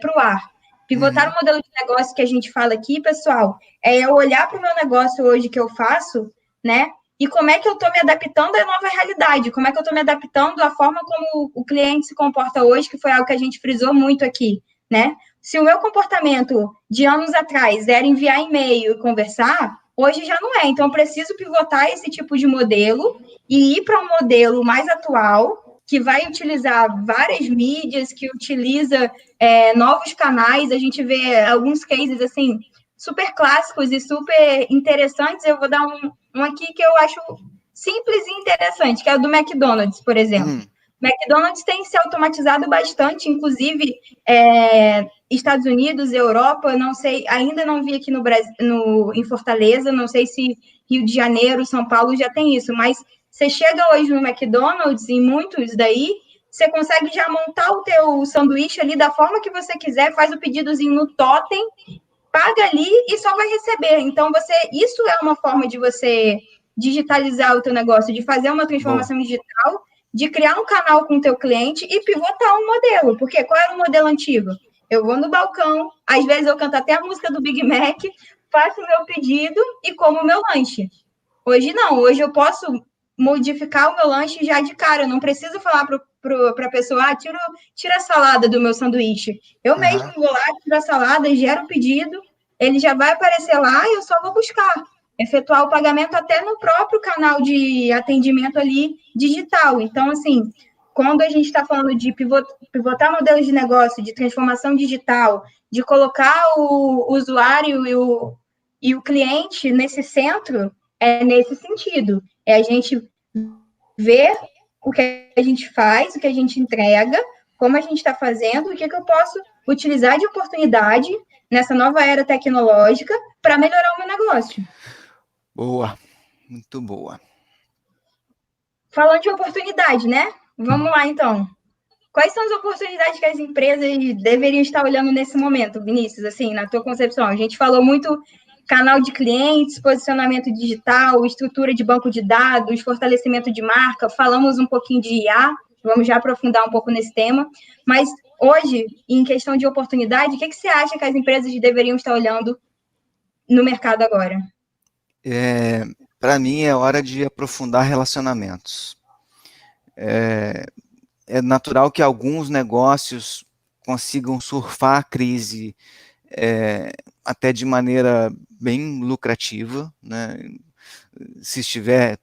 para o ar. Pivotar o modelo de negócio que a gente fala aqui, pessoal, é eu olhar para o meu negócio hoje que eu faço, né? E como é que eu estou me adaptando à nova realidade? Como é que eu estou me adaptando à forma como o cliente se comporta hoje, que foi algo que a gente frisou muito aqui, né? Se o meu comportamento de anos atrás era enviar e-mail e conversar, hoje já não é. Então, eu preciso pivotar esse tipo de modelo e ir para um modelo mais atual, que vai utilizar várias mídias, que utiliza novos canais. A gente vê alguns cases, assim, super clássicos e super interessantes. Eu vou dar um aqui que eu acho simples e interessante, que é o do McDonald's, por exemplo. McDonald's tem se automatizado bastante, inclusive Estados Unidos, Europa, não sei, ainda não vi aqui no Brasil, em Fortaleza, não sei se Rio de Janeiro, São Paulo já tem isso, mas você chega hoje no McDonald's, em muitos daí, você consegue já montar o teu sanduíche ali da forma que você quiser, faz o pedidozinho no totem, paga ali e só vai receber. Então, isso é uma forma de você digitalizar o teu negócio, de fazer uma transformação digital, de criar um canal com o teu cliente e pivotar um modelo. Porque qual era o modelo antigo? Eu vou no balcão, às vezes eu canto até a música do Big Mac, faço o meu pedido e como o meu lanche. Hoje não, hoje eu posso modificar o meu lanche já de cara, eu não preciso falar para a pessoa, tira a salada do meu sanduíche. Eu mesmo vou lá, tiro a salada, gero o pedido, ele já vai aparecer lá e eu só vou buscar, efetuar o pagamento até no próprio canal de atendimento ali digital. Então, assim, quando a gente está falando de pivotar modelos de negócio, de transformação digital, de colocar o usuário e o cliente nesse centro, é nesse sentido. É a gente ver o que a gente faz, o que a gente entrega, como a gente está fazendo, o que eu posso utilizar de oportunidade nessa nova era tecnológica para melhorar o meu negócio. Boa, muito boa. Falando de oportunidade, né? Vamos lá, então. Quais são as oportunidades que as empresas deveriam estar olhando nesse momento, Vinícius, assim, na tua concepção? A gente falou muito canal de clientes, posicionamento digital, estrutura de banco de dados, fortalecimento de marca, falamos um pouquinho de IA, vamos já aprofundar um pouco nesse tema, mas hoje, em questão de oportunidade, o que você acha que as empresas deveriam estar olhando no mercado agora? Para mim é hora de aprofundar relacionamentos. É natural que alguns negócios consigam surfar a crise até de maneira bem lucrativa, né? Se estiver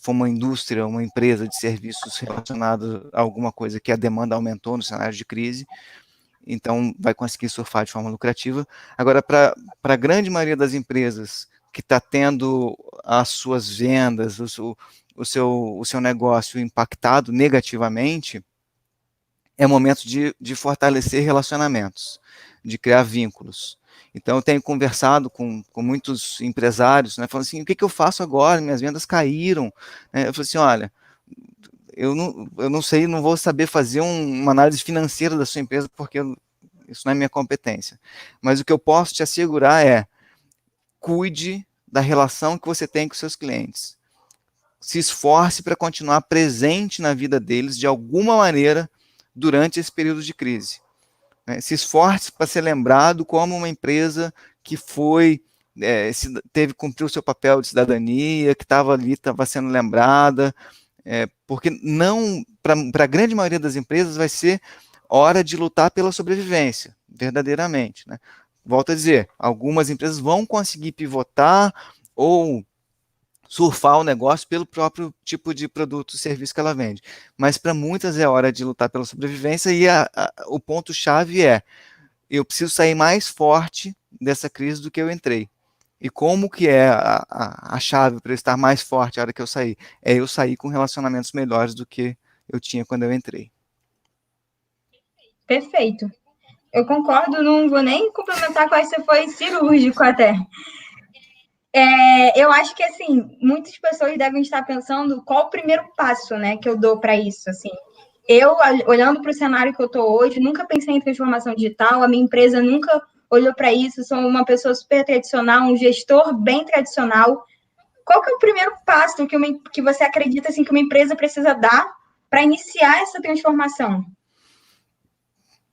for uma indústria, uma empresa de serviços relacionados a alguma coisa que a demanda aumentou no cenário de crise, então vai conseguir surfar de forma lucrativa. Agora, para a grande maioria das empresas que está tendo as suas vendas, o seu negócio impactado negativamente, é momento de fortalecer relacionamentos, de criar vínculos. Então, eu tenho conversado com muitos empresários, né, falando assim, o que eu faço agora? Minhas vendas caíram. Eu falei assim, olha, eu não sei, não vou saber fazer uma análise financeira da sua empresa, porque isso não é minha competência. Mas o que eu posso te assegurar é, cuide da relação que você tem com seus clientes. Se esforce para continuar presente na vida deles de alguma maneira durante esse período de crise. Se esforce para ser lembrado como uma empresa que cumpriu o seu papel de cidadania, que estava ali, estava sendo lembrada, porque não, para a grande maioria das empresas, vai ser hora de lutar pela sobrevivência, verdadeiramente. Né? Volto a dizer, algumas empresas vão conseguir pivotar ou surfar o negócio pelo próprio tipo de produto ou serviço que ela vende. Mas para muitas é hora de lutar pela sobrevivência e o ponto-chave é, eu preciso sair mais forte dessa crise do que eu entrei. E como que é a chave para eu estar mais forte a hora que eu sair? É eu sair com relacionamentos melhores do que eu tinha quando eu entrei. Perfeito. Eu concordo, não vou nem complementar com você foi cirúrgico até. Eu acho que, assim, muitas pessoas devem estar pensando qual o primeiro passo, né, que eu dou para isso, assim. Eu, olhando para o cenário que eu estou hoje, nunca pensei em transformação digital, a minha empresa nunca olhou para isso, sou uma pessoa super tradicional, um gestor bem tradicional. Qual que é o primeiro passo que você acredita, assim, que uma empresa precisa dar para iniciar essa transformação?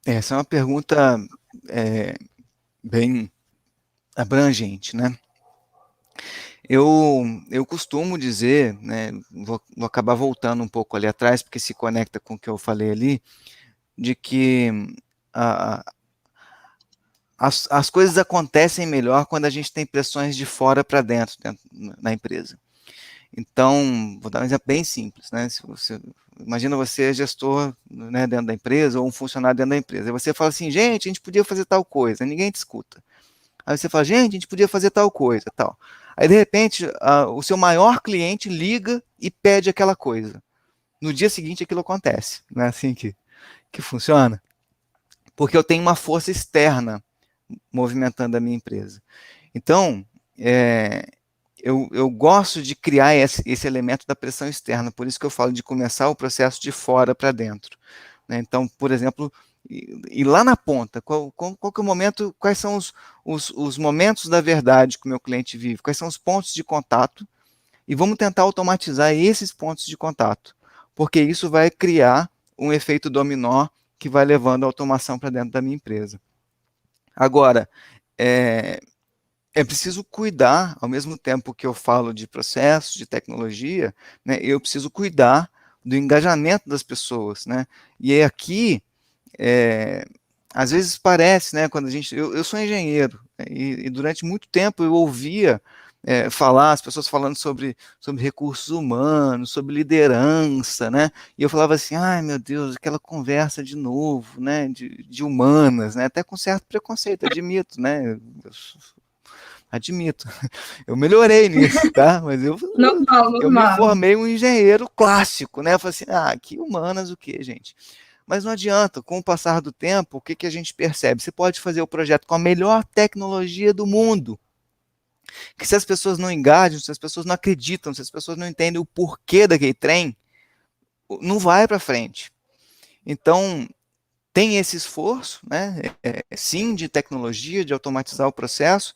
Essa é uma pergunta bem abrangente, né? Eu costumo dizer, né, vou acabar voltando um pouco ali atrás, porque se conecta com o que eu falei ali, de que as coisas acontecem melhor quando a gente tem pressões de fora para dentro na empresa. Então, vou dar um exemplo bem simples, né? Imagina você é gestor, né, dentro da empresa ou um funcionário dentro da empresa. E você fala assim, gente, a gente podia fazer tal coisa, ninguém te escuta. Aí você fala, gente, a gente podia fazer tal coisa, tal. Aí, de repente, o seu maior cliente liga e pede aquela coisa. No dia seguinte, aquilo acontece. Não é assim que funciona? Porque eu tenho uma força externa movimentando a minha empresa. Então, eu gosto de criar esse elemento da pressão externa, por isso que eu falo de começar o processo de fora para dentro. Né? Então, por exemplo, e lá na ponta, qual que é o momento, quais são os momentos da verdade que o meu cliente vive, quais são os pontos de contato, e vamos tentar automatizar esses pontos de contato, porque isso vai criar um efeito dominó que vai levando a automação para dentro da minha empresa. Agora, é preciso cuidar, ao mesmo tempo que eu falo de processo, de tecnologia, né, eu preciso cuidar do engajamento das pessoas. Né? E aqui, às vezes parece, né, quando eu sou engenheiro, né, e durante muito tempo eu ouvia falar, as pessoas falando sobre recursos humanos, sobre liderança, né, e eu falava assim, ai meu Deus, aquela conversa de novo, né, de humanas, né, até com certo preconceito, admito, eu melhorei nisso, tá, mas eu me Normal. formei um engenheiro clássico, né, eu falei assim, que humanas o que, gente? Mas não adianta, com o passar do tempo, o que a gente percebe? Você pode fazer o projeto com a melhor tecnologia do mundo, que se as pessoas não engajam, se as pessoas não acreditam, se as pessoas não entendem o porquê daquele trem, não vai para frente. Então, tem esse esforço, né, sim, de tecnologia, de automatizar o processo,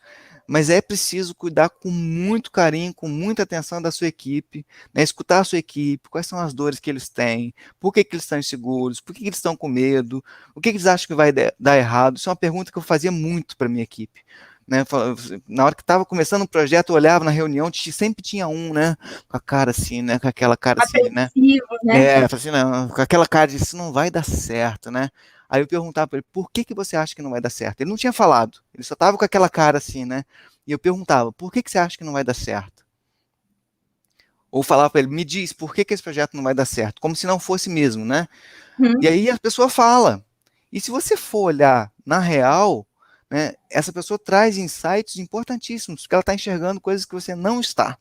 mas é preciso cuidar com muito carinho, com muita atenção da sua equipe, né, escutar a sua equipe, quais são as dores que eles têm, por que eles estão inseguros, por que eles estão com medo, o que eles acham que vai dar errado. Isso é uma pergunta que eu fazia muito para a minha equipe. Né, na hora que estava começando o projeto, eu olhava na reunião, sempre tinha um, né, com a cara assim, né, com aquela cara assim, né, assim, não, com aquela cara de isso não vai dar certo, né? Aí eu perguntava para ele, por que você acha que não vai dar certo? Ele não tinha falado, ele só estava com aquela cara assim, né? E eu perguntava, por que você acha que não vai dar certo? Ou falar para ele, me diz, por que esse projeto não vai dar certo? Como se não fosse mesmo, né? E Uhum. aí a pessoa fala. E se você for olhar na real, né, essa pessoa traz insights importantíssimos, porque ela está enxergando coisas que você não está.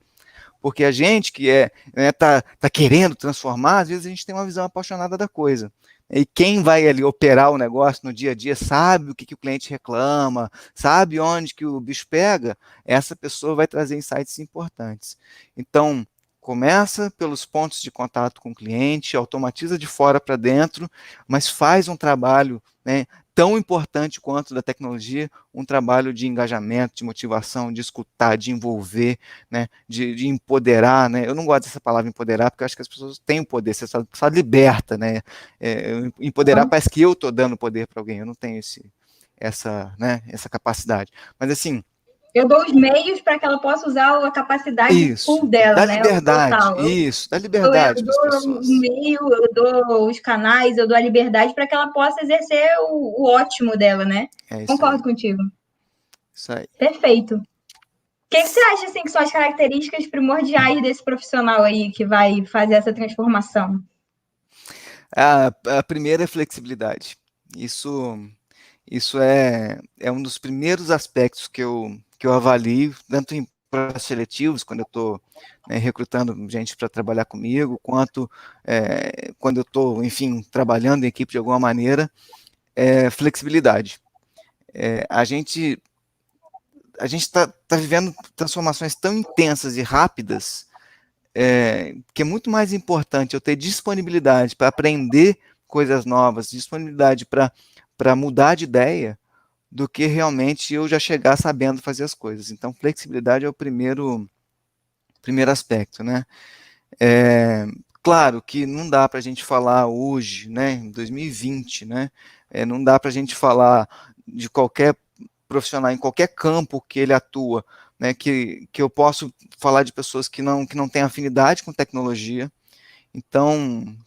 Porque a gente que tá querendo transformar, às vezes a gente tem uma visão apaixonada da coisa. E quem vai ali operar o negócio no dia a dia sabe o que o cliente reclama, sabe onde que o bicho pega, essa pessoa vai trazer insights importantes. Então, começa pelos pontos de contato com o cliente, automatiza de fora para dentro, mas faz um trabalho, né, tão importante quanto da tecnologia, um trabalho de engajamento, de motivação, de escutar, de envolver, né, de empoderar, né? Eu não gosto dessa palavra empoderar, porque eu acho que as pessoas têm o poder, você só liberta, né? Empoderar parece que eu estou dando poder para alguém, eu não tenho essa capacidade. Mas assim, Eu dou os meios para que ela possa usar a capacidade isso, full dela, dá né? O liberdade, total. isso, dá Eu liberdade para as dou o pessoas. meio, eu dou os canais, eu dou a liberdade para que ela possa exercer o ótimo dela, né? É isso Concordo aí, contigo. isso aí. Perfeito. O que você acha assim, que são as características primordiais desse profissional aí que vai fazer essa transformação? A primeira é flexibilidade. Isso é um dos primeiros aspectos que eu avalio, tanto em processos seletivos, quando eu estou, né, recrutando gente para trabalhar comigo, quanto quando eu estou, enfim, trabalhando em equipe de alguma maneira, flexibilidade. A gente está vivendo transformações tão intensas e rápidas, que é muito mais importante eu ter disponibilidade para aprender coisas novas, disponibilidade para mudar de ideia, do que realmente eu já chegar sabendo fazer as coisas. Então, flexibilidade é o primeiro aspecto, né? É, claro que não dá para a gente falar hoje, né, em 2020, né? Não dá para a gente falar de qualquer profissional em qualquer campo que ele atua, né? Que eu posso falar de pessoas que não têm afinidade com tecnologia. Então,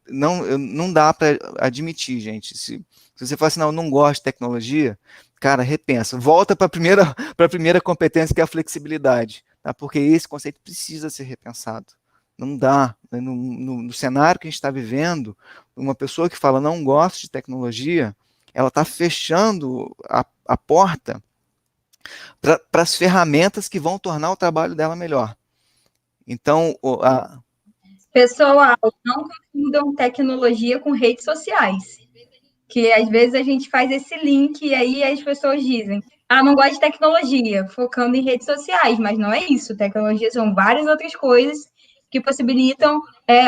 não dá para admitir, gente. Se você fala assim, não, eu não gosto de tecnologia, cara, repensa. Volta para a primeira, para primeira competência, que é a flexibilidade, tá? Porque esse conceito precisa ser repensado. Não dá. Né? No cenário que a gente está vivendo, uma pessoa que fala não gosto de tecnologia, ela está fechando a porta para as ferramentas que vão tornar o trabalho dela melhor. Então, Pessoal, não confundam tecnologia com redes sociais. Que às vezes a gente faz esse link e aí as pessoas dizem: ah, não gosto de tecnologia, focando em redes sociais, mas não é isso. Tecnologia são várias outras coisas que possibilitam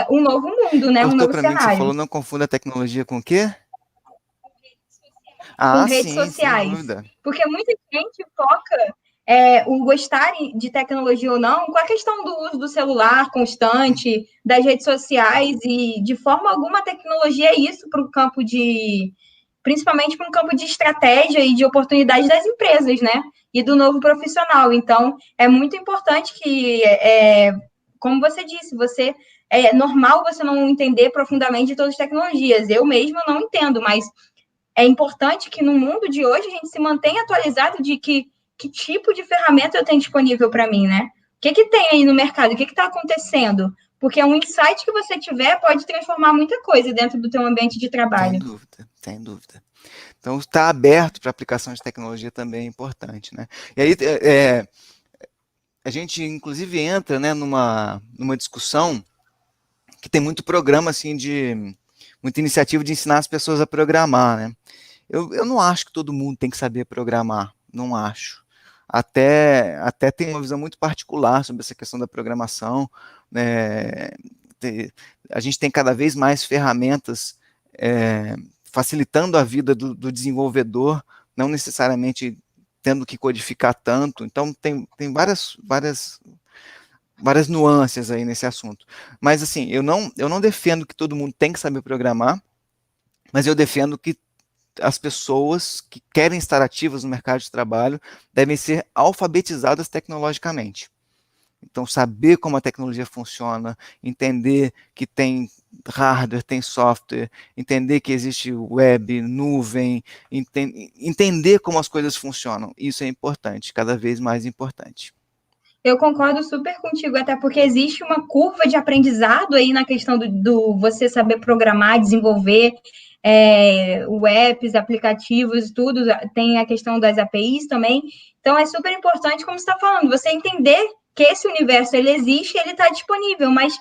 um novo mundo, né? Um cortou novo para mim que você cenário. falou, não confunda tecnologia com o quê? Com Ah, redes sim, sem sociais. dúvida. Porque muita gente foca o gostar de tecnologia ou não com a questão do uso do celular constante, das redes sociais, e de forma alguma a tecnologia é isso para o campo de. Principalmente para um campo de estratégia e de oportunidade das empresas, né? E do novo profissional. Então, é muito importante que, como você disse, é normal você não entender profundamente todas as tecnologias. Eu mesma não entendo, mas é importante que no mundo de hoje a gente se mantenha atualizado de que tipo de ferramenta eu tenho disponível para mim, né? O que tem aí no mercado? O que está acontecendo? Porque um insight que você tiver pode transformar muita coisa dentro do teu ambiente de Sem trabalho. dúvida, sem dúvida. Então, estar aberto para aplicação de tecnologia também é importante, né? E aí, a gente, inclusive, entra, né, numa discussão que tem muito programa, assim, muita iniciativa de ensinar as pessoas a programar, né? Eu não acho que todo mundo tem que saber programar, não acho. Até tem uma visão muito particular sobre essa questão da programação, né? A gente tem cada vez mais ferramentas facilitando a vida do desenvolvedor, não necessariamente tendo que codificar tanto. Então, tem várias nuances aí nesse assunto. Mas, assim, eu não defendo que todo mundo tem que saber programar, mas eu defendo que as pessoas que querem estar ativas no mercado de trabalho devem ser alfabetizadas tecnologicamente. Então, saber como a tecnologia funciona, entender que tem hardware, tem software, entender que existe web, nuvem, entender como as coisas funcionam. Isso é importante, cada vez mais importante. Eu concordo super contigo, até porque existe uma curva de aprendizado aí na questão do você saber programar, desenvolver apps, aplicativos, tudo. Tem a questão das APIs também. Então, é super importante, como você está falando, você entender que esse universo ele existe, ele está disponível, mas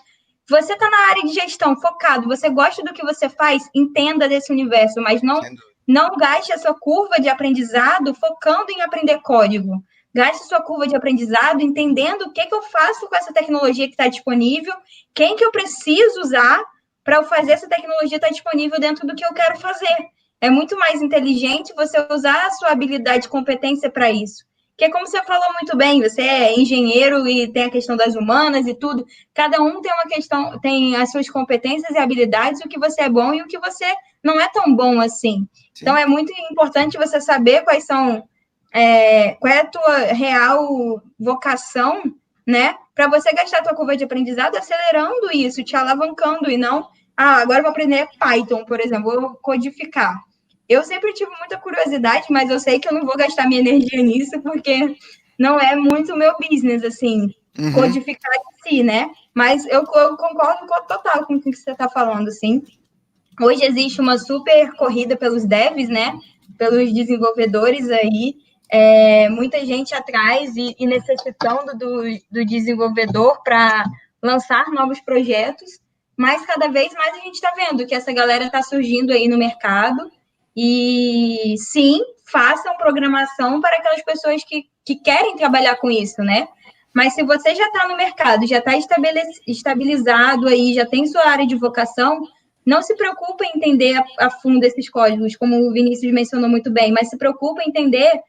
você está na área de gestão, focado, você gosta do que você faz, entenda desse universo, mas não gaste a sua curva de aprendizado focando em aprender código. Gaste sua curva de aprendizado entendendo o que eu faço com essa tecnologia que está disponível, quem que eu preciso usar para eu fazer essa tecnologia estar disponível dentro do que eu quero fazer. É muito mais inteligente você usar a sua habilidade e competência para isso. Porque, como você falou muito bem, você é engenheiro e tem a questão das humanas e tudo. Cada um tem uma questão, tem as suas competências e habilidades, o que você é bom e o que você não é tão bom assim. Sim. Então, é muito importante você saber quais são qual é a tua real vocação, né? Para você gastar a tua curva de aprendizado acelerando isso, te alavancando, e não, agora eu vou aprender Python, por exemplo, vou codificar. Eu sempre tive muita curiosidade, mas eu sei que eu não vou gastar minha energia nisso, porque não é muito meu business, assim, codificar em si, né? Mas eu concordo total com o que você está falando, assim. Hoje existe uma super corrida pelos devs, né? Pelos desenvolvedores aí, muita gente atrás e necessitando do desenvolvedor para lançar novos projetos, mas cada vez mais a gente está vendo que essa galera está surgindo aí no mercado. E sim, façam programação para aquelas pessoas que querem trabalhar com isso, né? Mas se você já está no mercado, já está estabilizado aí, já tem sua área de vocação, não se preocupe em entender a fundo esses códigos, como o Vinícius mencionou muito bem, mas se preocupe em entender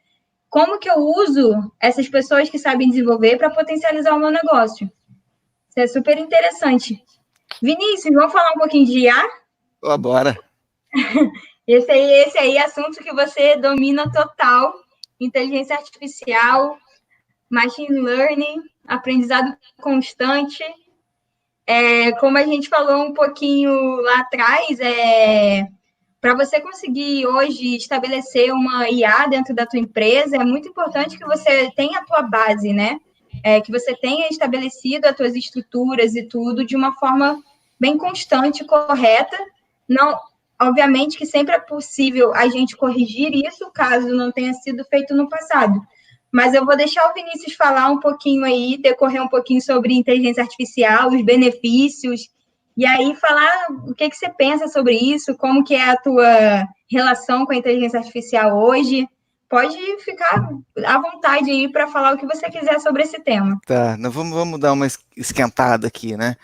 como que eu uso essas pessoas que sabem desenvolver para potencializar o meu negócio. Isso é super interessante. Vinícius, vamos falar um pouquinho de IA? Bora. Esse aí é assunto que você domina total. Inteligência artificial, machine learning, aprendizado constante. Como a gente falou um pouquinho lá atrás, para você conseguir hoje estabelecer uma IA dentro da tua empresa, é muito importante que você tenha a tua base, né? Que você tenha estabelecido as tuas estruturas e tudo de uma forma bem constante, correta. Não, obviamente que sempre é possível a gente corrigir isso, caso não tenha sido feito no passado. Mas eu vou deixar o Vinícius falar um pouquinho aí, decorrer um pouquinho sobre inteligência artificial, os benefícios, e aí falar o que você pensa sobre isso, como que é a tua relação com a inteligência artificial hoje. Pode ficar à vontade aí para falar o que você quiser sobre esse tema. Tá, vamos dar uma esquentada aqui, né?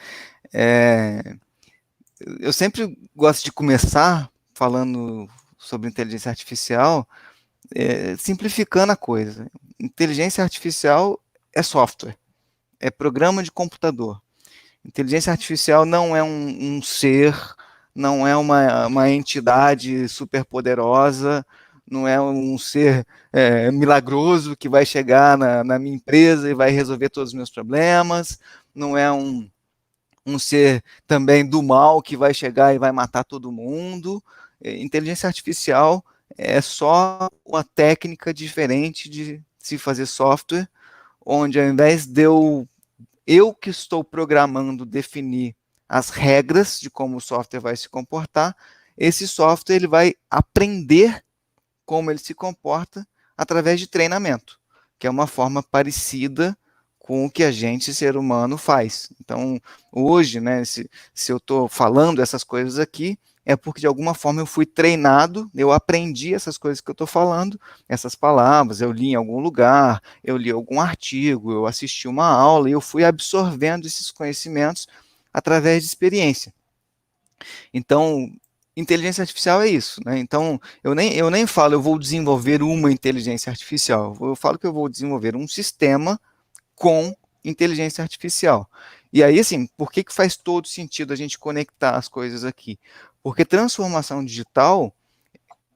Eu sempre gosto de começar falando sobre inteligência artificial, simplificando a coisa. Inteligência artificial é software, é programa de computador. Inteligência artificial não é um ser, não é uma entidade superpoderosa, não é um ser milagroso que vai chegar na minha empresa e vai resolver todos os meus problemas, não é um ser também do mal que vai chegar e vai matar todo mundo. Inteligência artificial é só uma técnica diferente de se fazer software, onde ao invés de eu que estou programando definir as regras de como o software vai se comportar, esse software ele vai aprender como ele se comporta através de treinamento, que é uma forma parecida com o que a gente, ser humano, faz. Então, hoje, né, se eu estou falando essas coisas aqui, é porque de alguma forma eu fui treinado, eu aprendi essas coisas que eu estou falando, essas palavras, eu li em algum lugar, eu li algum artigo, eu assisti uma aula e eu fui absorvendo esses conhecimentos através de experiência. Então, inteligência artificial é isso, né? Então, eu nem falo eu vou desenvolver uma inteligência artificial, eu falo que eu vou desenvolver um sistema com inteligência artificial. E aí, assim, por que faz todo sentido a gente conectar as coisas aqui? Porque transformação digital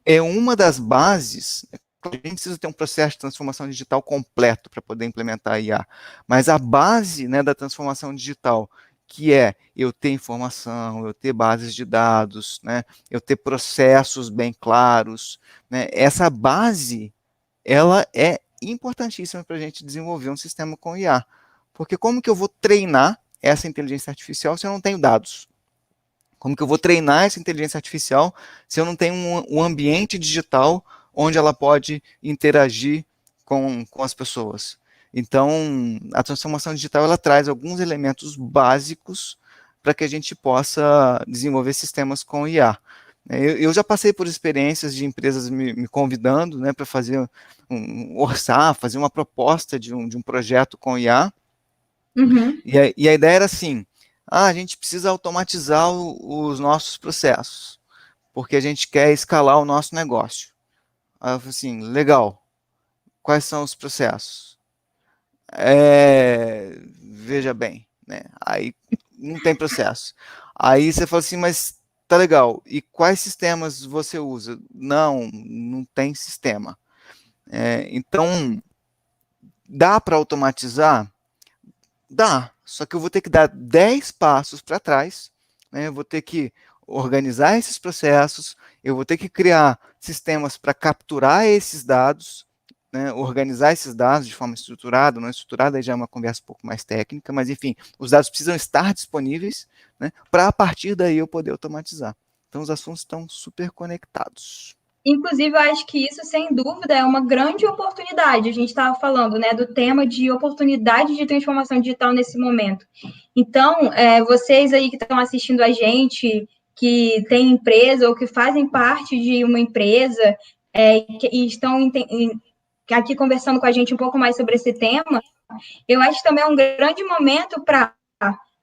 é uma das bases. A gente precisa ter um processo de transformação digital completo para poder implementar a IA. Mas a base, né, da transformação digital, que é eu ter informação, eu ter bases de dados, né, eu ter processos bem claros, né, essa base, ela é importantíssima para a gente desenvolver um sistema com IA. Porque como que eu vou treinar essa inteligência artificial se eu não tenho dados? Como que eu vou treinar essa inteligência artificial se eu não tenho um ambiente digital onde ela pode interagir com as pessoas? Então, a transformação digital ela traz alguns elementos básicos para que a gente possa desenvolver sistemas com IA. Eu já passei por experiências de empresas me convidando, né, para fazer orçar, fazer uma proposta de um projeto com IA. Uhum. E a ideia era assim: a gente precisa automatizar os nossos processos, porque a gente quer escalar o nosso negócio. Aí eu falei assim, legal, quais são os processos? Veja bem, né? Aí não tem processo. Aí você fala assim, mas tá legal, e quais sistemas você usa? Não, não tem sistema. Então, dá para automatizar? Dá, só que eu vou ter que dar 10 passos para trás, né? Eu vou ter que organizar esses processos, eu vou ter que criar sistemas para capturar esses dados, né? Organizar esses dados de forma estruturada, não estruturada, aí já é uma conversa um pouco mais técnica, mas enfim, os dados precisam estar disponíveis, né? Para a partir daí eu poder automatizar. Então os assuntos estão super conectados. Inclusive, eu acho que isso, sem dúvida, é uma grande oportunidade. A gente estava falando, né, do tema de oportunidade de transformação digital nesse momento. Então, vocês aí que estão assistindo a gente, que têm empresa ou que fazem parte de uma empresa e estão aqui conversando com a gente um pouco mais sobre esse tema, eu acho que também é um grande momento para,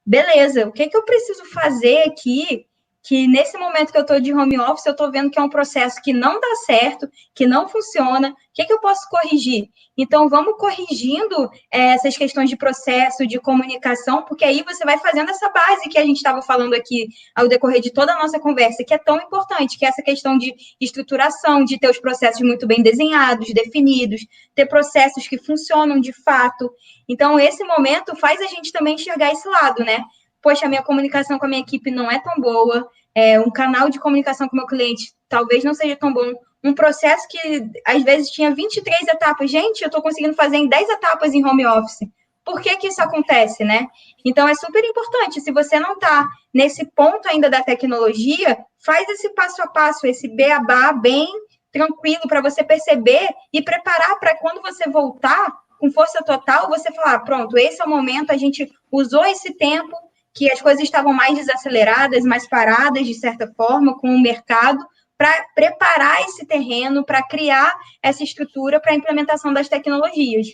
beleza, o que eu preciso fazer aqui que nesse momento que eu estou de home office, eu estou vendo que é um processo que não dá certo, que não funciona, o que eu posso corrigir? Então, vamos corrigindo essas questões de processo, de comunicação, porque aí você vai fazendo essa base que a gente estava falando aqui ao decorrer de toda a nossa conversa, que é tão importante, que é essa questão de estruturação, de ter os processos muito bem desenhados, definidos, ter processos que funcionam de fato. Então, esse momento faz a gente também enxergar esse lado, né? Poxa, a minha comunicação com a minha equipe não é tão boa, um canal de comunicação com o meu cliente talvez não seja tão bom, um processo que às vezes tinha 23 etapas, gente, eu estou conseguindo fazer em 10 etapas em home office. Por que isso acontece, né? Então, é super importante, se você não está nesse ponto ainda da tecnologia, faz esse passo a passo, esse beabá bem tranquilo para você perceber e preparar para quando você voltar com força total, você falar, pronto, esse é o momento, a gente usou esse tempo, que as coisas estavam mais desaceleradas, mais paradas, de certa forma, com o mercado, para preparar esse terreno, para criar essa estrutura para a implementação das tecnologias.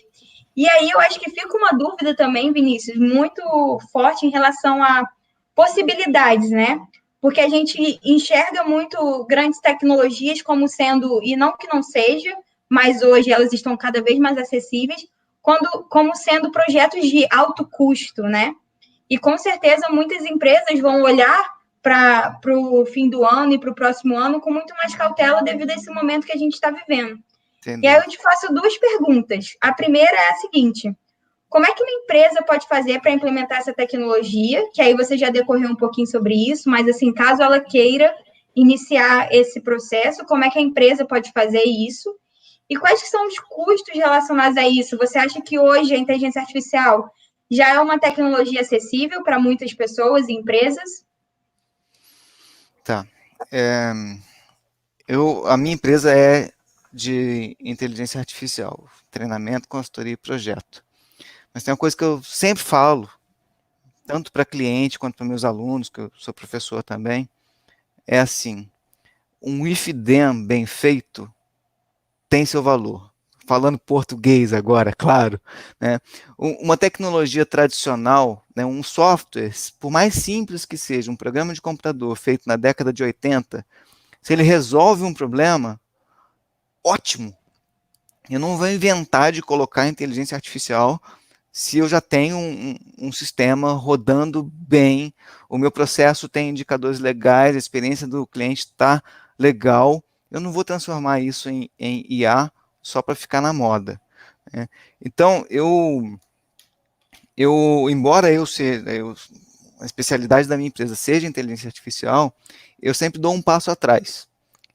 E aí eu acho que fica uma dúvida também, Vinícius, muito forte em relação a possibilidades, né? Porque a gente enxerga muito grandes tecnologias como sendo, e não que não seja, mas hoje elas estão cada vez mais acessíveis, como sendo projetos de alto custo, né? E com certeza muitas empresas vão olhar para o fim do ano e para o próximo ano com muito mais cautela devido a esse momento que a gente está vivendo. E aí eu te faço duas perguntas. A primeira é a seguinte: como é que uma empresa pode fazer para implementar essa tecnologia? Que aí você já decorreu um pouquinho sobre isso, mas assim, caso ela queira iniciar esse processo, como é que a empresa pode fazer isso? E quais são os custos relacionados a isso? Você acha que hoje a inteligência artificial já é uma tecnologia acessível para muitas pessoas e empresas? Tá. A minha empresa é de inteligência artificial, treinamento, consultoria e projeto. Mas tem uma coisa que eu sempre falo, tanto para cliente quanto para meus alunos, que eu sou professor também, é assim: um if then bem feito tem seu valor. Falando português agora, claro, né? Uma tecnologia tradicional, né, um software, por mais simples que seja, um programa de computador feito na década de 80, se ele resolve um problema, ótimo. Eu não vou inventar de colocar inteligência artificial se eu já tenho um sistema rodando bem, o meu processo tem indicadores legais, a experiência do cliente está legal. Eu não vou transformar isso em IA só para ficar na moda, né? Então, embora a especialidade da minha empresa seja inteligência artificial, eu sempre dou um passo atrás.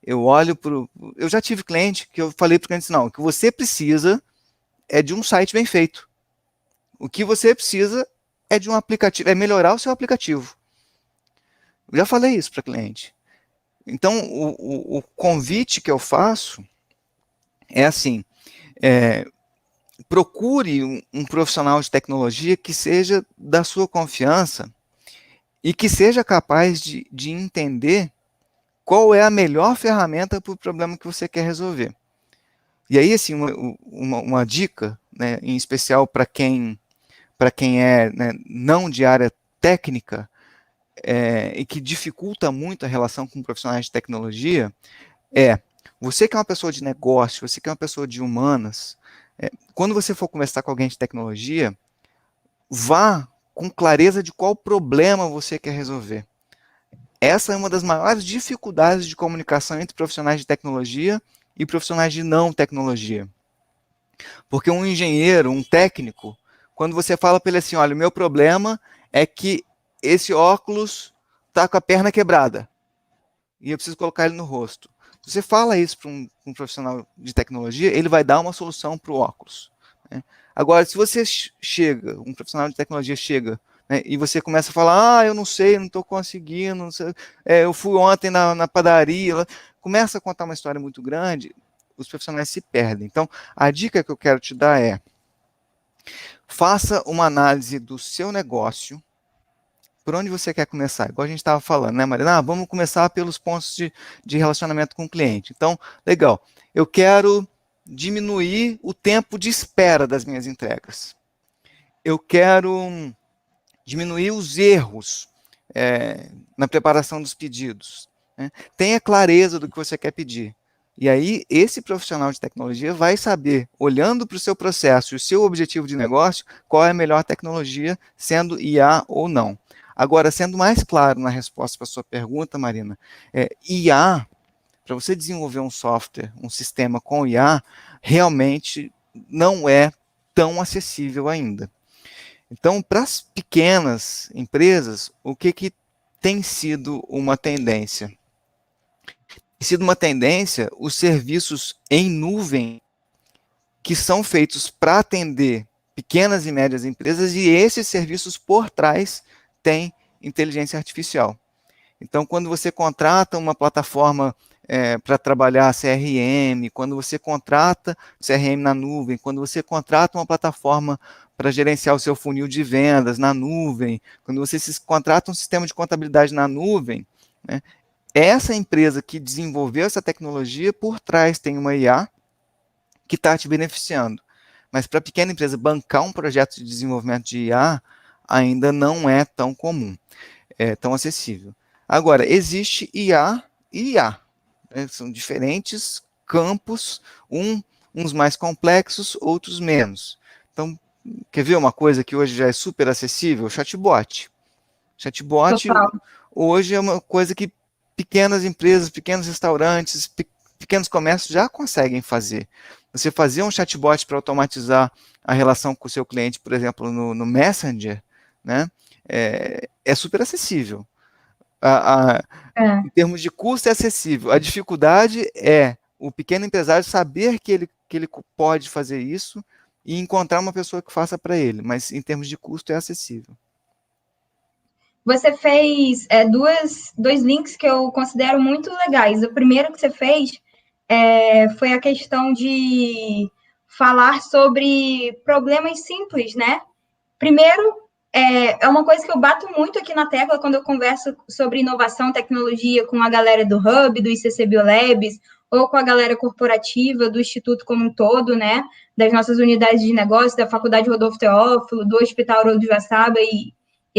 Eu já tive cliente que eu falei para o cliente, não, o que você precisa é de um site bem feito. O que você precisa é de um aplicativo, é melhorar o seu aplicativo. Eu já falei isso para cliente. Então, o convite que eu faço é assim, procure um profissional de tecnologia que seja da sua confiança e que seja capaz de entender qual é a melhor ferramenta para o problema que você quer resolver. E aí, assim, uma dica, né, em especial para quem é, né, não de área técnica, e que dificulta muito a relação com profissionais de tecnologia, você que é uma pessoa de negócio, você que é uma pessoa de humanas, quando você for conversar com alguém de tecnologia, vá com clareza de qual problema você quer resolver. Essa é uma das maiores dificuldades de comunicação entre profissionais de tecnologia e profissionais de não tecnologia. Porque um engenheiro, um técnico, quando você fala para ele assim, olha, o meu problema é que esse óculos está com a perna quebrada e eu preciso colocar ele no rosto. Se você fala isso para um profissional de tecnologia, ele vai dar uma solução para o óculos. Né? Agora, se você chega, um profissional de tecnologia chega, né, e você começa a falar, eu não sei, não estou conseguindo, não sei, eu fui ontem na padaria, começa a contar uma história muito grande, os profissionais se perdem. Então, a dica que eu quero te dar é, faça uma análise do seu negócio, por onde você quer começar? Igual a gente estava falando, né, Marina? Vamos começar pelos pontos de relacionamento com o cliente. Então, legal. Eu quero diminuir o tempo de espera das minhas entregas. Eu quero diminuir os erros na preparação dos pedidos. Né? Tenha clareza do que você quer pedir. E aí, esse profissional de tecnologia vai saber, olhando para o seu processo e o seu objetivo de negócio, qual é a melhor tecnologia, sendo IA ou não. Agora, sendo mais claro na resposta para a sua pergunta, Marina, IA, para você desenvolver um software, um sistema com IA, realmente não é tão acessível ainda. Então, para as pequenas empresas, o que tem sido uma tendência? Tem sido uma tendência os serviços em nuvem que são feitos para atender pequenas e médias empresas e esses serviços por trás têm inteligência artificial. Então, quando você contrata uma plataforma para trabalhar CRM, quando você contrata CRM na nuvem, quando você contrata uma plataforma para gerenciar o seu funil de vendas na nuvem, quando você contrata um sistema de contabilidade na nuvem, né, essa empresa que desenvolveu essa tecnologia, por trás tem uma IA que está te beneficiando. Mas para a pequena empresa bancar um projeto de desenvolvimento de IA ainda não é tão comum, tão acessível. Agora, existe IA e IA. Né? São diferentes campos, uns mais complexos, outros menos. Então, quer ver uma coisa que hoje já é super acessível? Chatbot. Chatbot Total. hoje é uma coisa que pequenas empresas, pequenos restaurantes, pequenos comércios já conseguem fazer. Você fazer um chatbot para automatizar a relação com o seu cliente, por exemplo, no Messenger, né, é super acessível. Em termos de custo, é acessível. A dificuldade é o pequeno empresário saber que ele pode fazer isso e encontrar uma pessoa que faça para ele, mas em termos de custo é acessível. Você fez dois links que eu considero muito legais. O primeiro que você fez foi a questão de falar sobre problemas simples, né? Primeiro, é uma coisa que eu bato muito aqui na tecla quando eu converso sobre inovação, tecnologia com a galera do Hub, do ICC Biolabs, ou com a galera corporativa do Instituto como um todo, né? Das nossas unidades de negócio, da Faculdade Rodolfo Teófilo, do Hospital Haroldo de Joaçaba e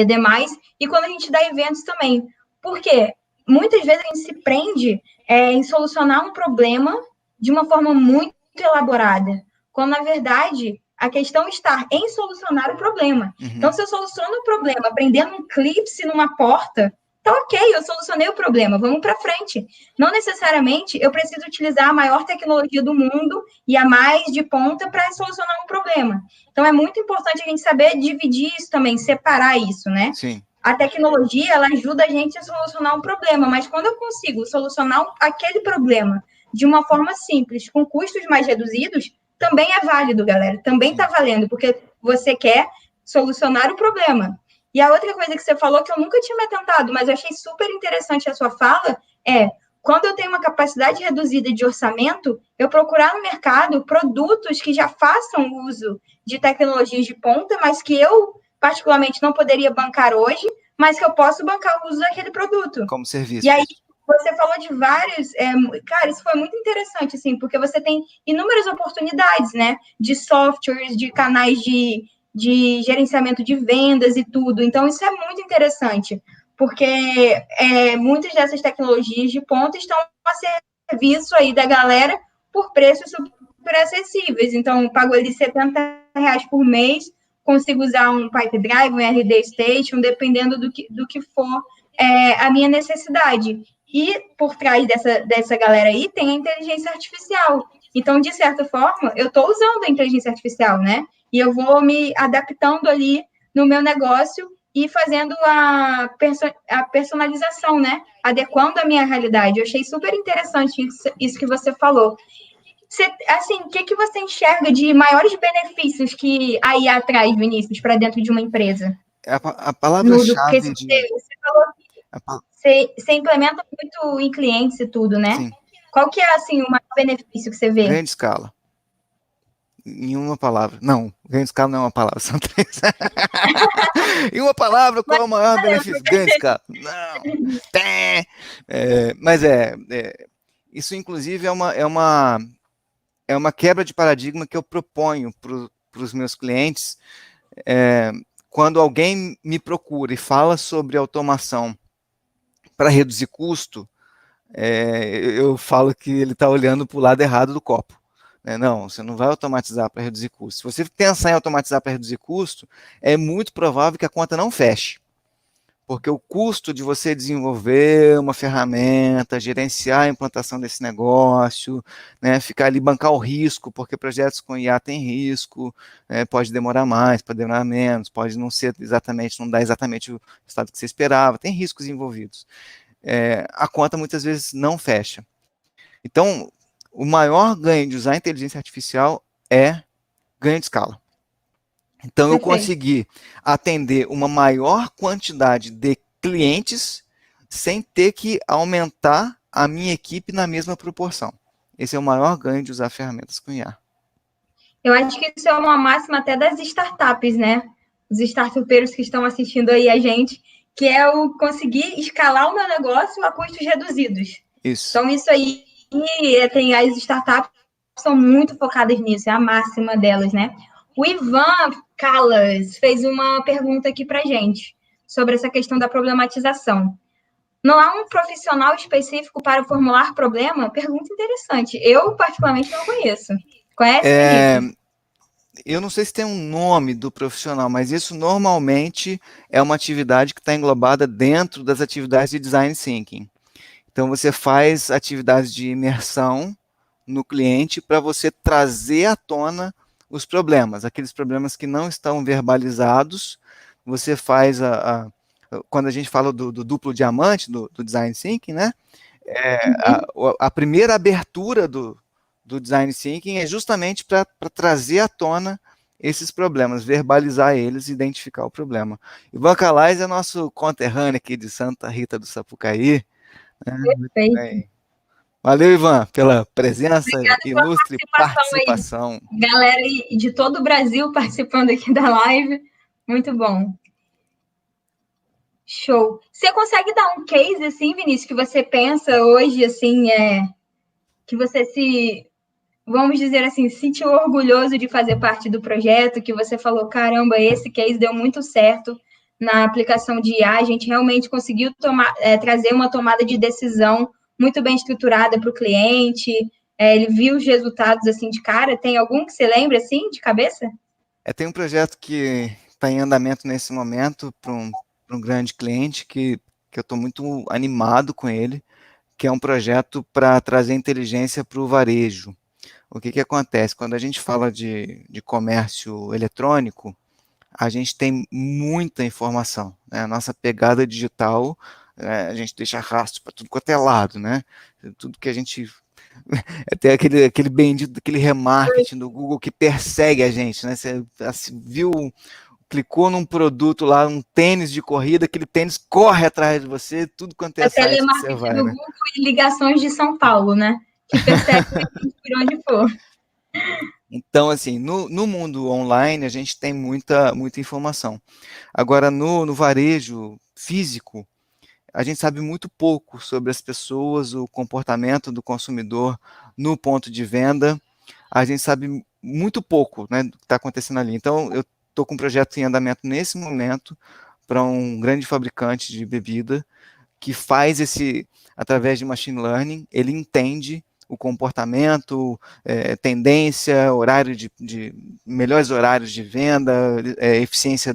demais. E quando a gente dá eventos também. Por quê? Muitas vezes a gente se prende em solucionar um problema de uma forma muito elaborada, quando, na verdade, a questão está em solucionar o problema. Uhum. Então, se eu soluciono o problema prendendo um clipe numa porta, tá ok, eu solucionei o problema, vamos para frente. Não necessariamente eu preciso utilizar a maior tecnologia do mundo e a mais de ponta para solucionar um problema. Então, é muito importante a gente saber dividir isso também, separar isso, né? Sim. A tecnologia, ela ajuda a gente a solucionar um problema, mas quando eu consigo solucionar aquele problema de uma forma simples, com custos mais reduzidos, também é válido, galera. Também está valendo, porque você quer solucionar o problema. E a outra coisa que você falou, que eu nunca tinha me atentado, mas eu achei super interessante a sua fala, é, quando eu tenho uma capacidade reduzida de orçamento, eu procurar no mercado produtos que já façam uso de tecnologias de ponta, mas que eu, particularmente, não poderia bancar hoje, mas que eu posso bancar o uso daquele produto. Como serviço. E aí, você falou de vários... cara, isso foi muito interessante, assim, porque você tem inúmeras oportunidades, né? De softwares, de canais de gerenciamento de vendas e tudo. Então, isso é muito interessante, porque muitas dessas tecnologias de ponta estão a serviço aí da galera por preços super acessíveis. Então, eu pago ali R$ 70 por mês, consigo usar um Pipe Drive, um RD Station, dependendo do que for a minha necessidade. E por trás dessa galera aí tem a inteligência artificial. Então, de certa forma, eu estou usando a inteligência artificial, né? E eu vou me adaptando ali no meu negócio e fazendo a personalização, né? Adequando a minha realidade. Eu achei super interessante isso que você falou. O que você enxerga de maiores benefícios que a IA traz, Vinícius, para dentro de uma empresa? A palavra-chave Você falou que você implementa muito em clientes e tudo, né? Sim. Qual que é, assim, o maior benefício que você vê? Grande escala. Em uma palavra. Não, grande escala não é uma palavra, são 3. Em uma palavra, qual é o maior benefício? Grande escala. Não. Mas isso, inclusive, é uma quebra de paradigma que eu proponho para os meus clientes. Quando alguém me procura e fala sobre automação para reduzir custo, eu falo que ele está olhando para o lado errado do copo. Não, você não vai automatizar para reduzir custo. Se você pensar em automatizar para reduzir custo, é muito provável que a conta não feche. Porque o custo de você desenvolver uma ferramenta, gerenciar a implantação desse negócio, né, ficar ali, bancar o risco, porque projetos com IA tem risco, pode demorar mais, pode demorar menos, pode não dar exatamente o resultado que você esperava, tem riscos envolvidos. A conta muitas vezes não fecha. Então, o maior ganho de usar a inteligência artificial é ganho de escala. Então, eu consegui atender uma maior quantidade de clientes sem ter que aumentar a minha equipe na mesma proporção. Esse é o maior ganho de usar ferramentas com IA. Eu acho que isso é uma máxima até das startups, né? Os startupeiros que estão assistindo aí a gente, que é o conseguir escalar o meu negócio a custos reduzidos. Isso. Então, isso aí, tem as startups que são muito focadas nisso, é a máxima delas, né? O Ivan Callas fez uma pergunta aqui para gente sobre essa questão da problematização. Não há um profissional específico para formular problema? Pergunta interessante. Eu, particularmente, não conheço. Conhece, eu não sei se tem um nome do profissional, mas isso normalmente é uma atividade que está englobada dentro das atividades de design thinking. Então, você faz atividades de imersão no cliente para você trazer à tona os problemas, aqueles problemas que não estão verbalizados. Você faz quando a gente fala do duplo diamante, do design thinking, né? A primeira abertura do design thinking é justamente para trazer à tona esses problemas, verbalizar eles e identificar o problema. Ivan Calais é nosso conterrâneo aqui de Santa Rita do Sapucaí. Perfeito. Valeu, Ivan, pela presença, obrigada ilustre participação. Aí. Galera de todo o Brasil participando aqui da live. Muito bom. Show. Você consegue dar um case, assim, Vinícius, que você pensa hoje, assim, que você vamos dizer assim, se sentiu orgulhoso de fazer parte do projeto, que você falou, caramba, esse case deu muito certo na aplicação de IA, a gente realmente conseguiu trazer uma tomada de decisão muito bem estruturada para o cliente, ele viu os resultados assim de cara. Tem algum que você lembra assim, de cabeça? Tem um projeto que está em andamento nesse momento para um grande cliente que eu estou muito animado com ele, que é um projeto para trazer inteligência para o varejo. O que acontece? Quando a gente fala de comércio eletrônico, a gente tem muita informação, né? A nossa pegada digital, a gente deixa rastro para tudo quanto é lado, né? Tudo que a gente... Tem aquele bendito, aquele remarketing do Google que persegue a gente, né? Você viu clicou num produto lá, um tênis de corrida, aquele tênis corre atrás de você, tudo quanto é site que você telemarketing vai, do né? Google e ligações de São Paulo, né? Que persegue a gente por onde for. Então, assim, no mundo online a gente tem muita informação. Agora, no varejo físico, a gente sabe muito pouco sobre as pessoas, o comportamento do consumidor no ponto de venda. A gente sabe muito pouco, né, do que está acontecendo ali. Então, eu estou com um projeto em andamento nesse momento para um grande fabricante de bebida que faz através de machine learning, ele entende o comportamento, tendência, horário melhores horários de venda, eficiência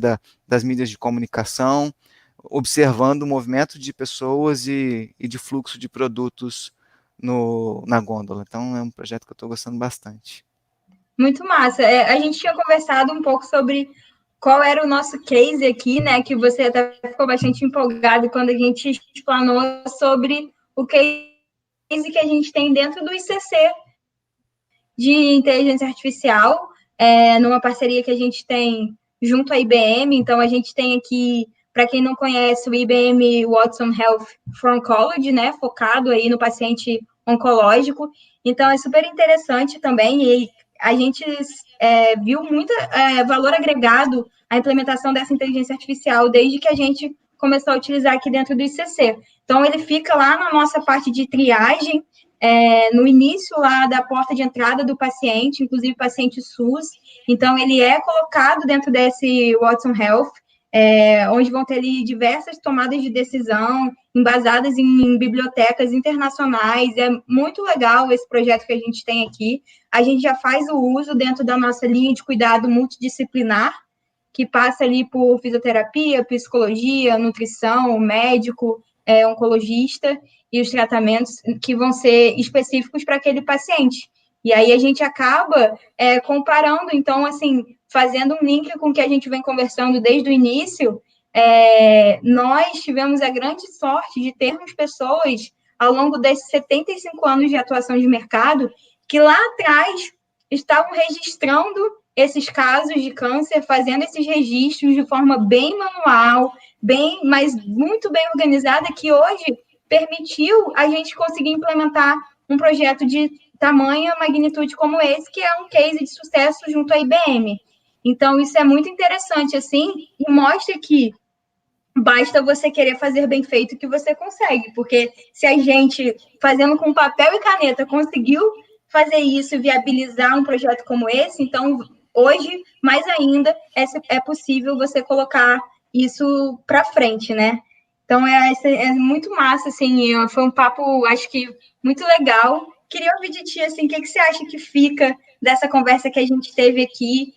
das mídias de comunicação, observando o movimento de pessoas e de fluxo de produtos na gôndola. Então é um projeto que eu estou gostando bastante. Muito massa. A gente tinha conversado um pouco sobre qual era o nosso case aqui, né? Que você até ficou bastante empolgado quando a gente explanou sobre o case que a gente tem dentro do ICC de inteligência artificial, numa parceria que a gente tem junto à IBM. Então, a gente tem aqui, para quem não conhece, o IBM Watson Health for Oncology, né? Focado aí no paciente oncológico. Então, é super interessante também, e a gente viu muito valor agregado à implementação dessa inteligência artificial desde que a gente começou a utilizar aqui dentro do ICC. Então, ele fica lá na nossa parte de triagem, no início lá da porta de entrada do paciente, inclusive paciente SUS. Então, ele é colocado dentro desse Watson Health, onde vão ter ali diversas tomadas de decisão, embasadas em bibliotecas internacionais. É muito legal esse projeto que a gente tem aqui. A gente já faz o uso dentro da nossa linha de cuidado multidisciplinar, que passa ali por fisioterapia, psicologia, nutrição, médico, oncologista, e os tratamentos que vão ser específicos para aquele paciente. E aí a gente acaba comparando, então, assim, fazendo um link com o que a gente vem conversando desde o início. Nós tivemos a grande sorte de termos pessoas ao longo desses 75 anos de atuação de mercado que lá atrás estavam registrando esses casos de câncer, fazendo esses registros de forma bem manual, mas muito bem organizada, que hoje permitiu a gente conseguir implementar um projeto de tamanha magnitude como esse, que é um case de sucesso junto à IBM. Então, isso é muito interessante, assim, e mostra que basta você querer fazer bem feito que você consegue, porque se a gente, fazendo com papel e caneta, conseguiu fazer isso e viabilizar um projeto como esse, então, hoje, mais ainda, é possível você colocar isso para frente, né? Então, é muito massa, assim, foi um papo, acho que, muito legal. Queria ouvir de ti, assim, o que você acha que fica dessa conversa que a gente teve aqui?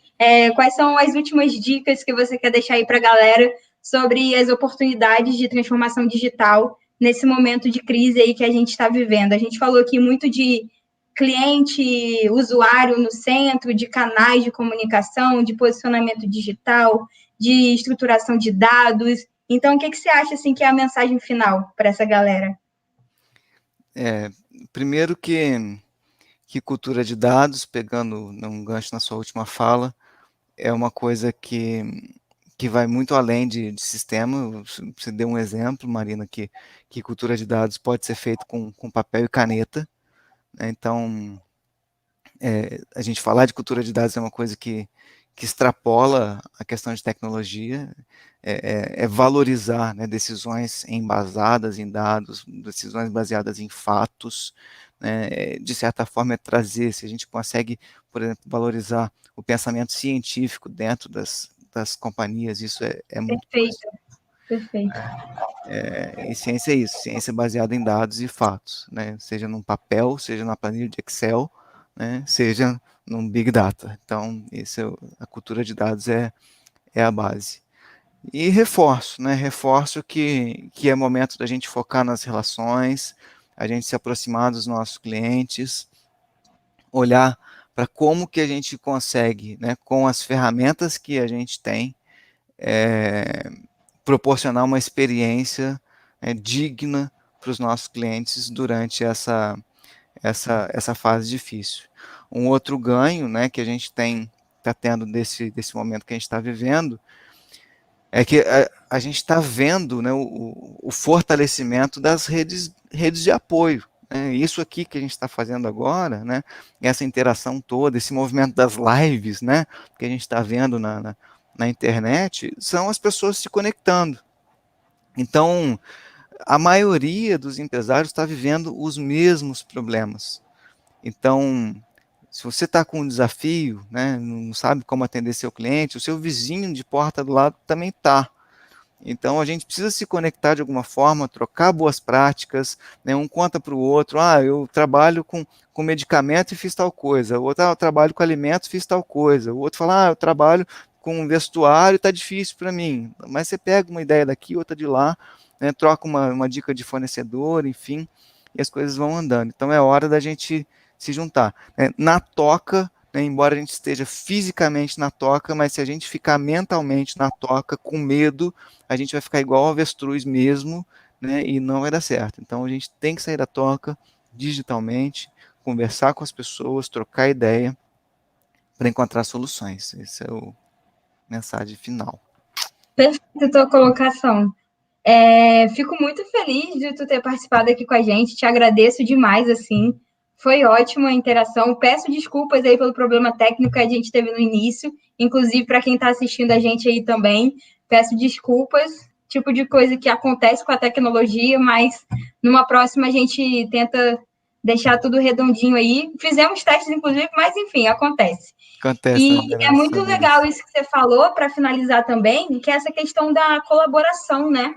Quais são as últimas dicas que você quer deixar aí para a galera sobre as oportunidades de transformação digital nesse momento de crise aí que a gente está vivendo? A gente falou aqui muito de cliente, usuário no centro, de canais de comunicação, de posicionamento digital, de estruturação de dados. Então, o que você acha assim que é a mensagem final para essa galera? Primeiro que cultura de dados, pegando um gancho na sua última fala, é uma coisa que vai muito além de sistema. Você deu um exemplo, Marina, que cultura de dados pode ser feito com papel e caneta, né? Então, a gente falar de cultura de dados é uma coisa que extrapola a questão de tecnologia, valorizar, né, decisões embasadas em dados, decisões baseadas em fatos, né, de certa forma é trazer, se a gente consegue, por exemplo, valorizar o pensamento científico dentro das companhias, isso é muito Perfeito, positivo. perfeito. E ciência é isso, ciência baseada em dados e fatos, né, seja num papel, seja na planilha de Excel, né, seja num Big Data. Então, a cultura de dados é a base. E reforço, né? Reforço que é momento da gente focar nas relações, a gente se aproximar dos nossos clientes, olhar para como que a gente consegue, né, com as ferramentas que a gente tem, proporcionar uma experiência digna para os nossos clientes durante essa fase difícil. Um outro ganho, né, que a gente está tendo desse momento que a gente está vivendo, É que a gente está vendo, né, o fortalecimento das redes de apoio. Né? Isso aqui que a gente está fazendo agora, né, essa interação toda, esse movimento das lives, né, que a gente está vendo na internet, são as pessoas se conectando. Então, a maioria dos empresários está vivendo os mesmos problemas. Então, se você está com um desafio, né, não sabe como atender seu cliente, o seu vizinho de porta do lado também está. Então a gente precisa se conectar de alguma forma, trocar boas práticas, né? Um conta para o outro, eu trabalho com medicamento e fiz tal coisa, o outro, eu trabalho com alimentos, fiz tal coisa, o outro fala, eu trabalho com vestuário, está difícil para mim, mas você pega uma ideia daqui, outra de lá, né? Troca uma dica de fornecedor, enfim, e as coisas vão andando. Então é hora da gente se juntar. Né? Na toca, né, embora a gente esteja fisicamente na toca, mas se a gente ficar mentalmente na toca com medo, a gente vai ficar igual ao avestruz mesmo, né, e não vai dar certo. Então a gente tem que sair da toca digitalmente, conversar com as pessoas, trocar ideia para encontrar soluções. Essa é a mensagem final. Perfeita tua colocação. Fico muito feliz de tu ter participado aqui com a gente, te agradeço demais, assim, foi ótima a interação, peço desculpas aí pelo problema técnico que a gente teve no início, inclusive para quem está assistindo a gente aí também, peço desculpas, tipo de coisa que acontece com a tecnologia, mas numa próxima a gente tenta deixar tudo redondinho aí, fizemos testes inclusive, mas enfim, acontece. Acontece, E não é deve muito saber legal isso. isso que você falou, para finalizar também, que é essa questão da colaboração, né?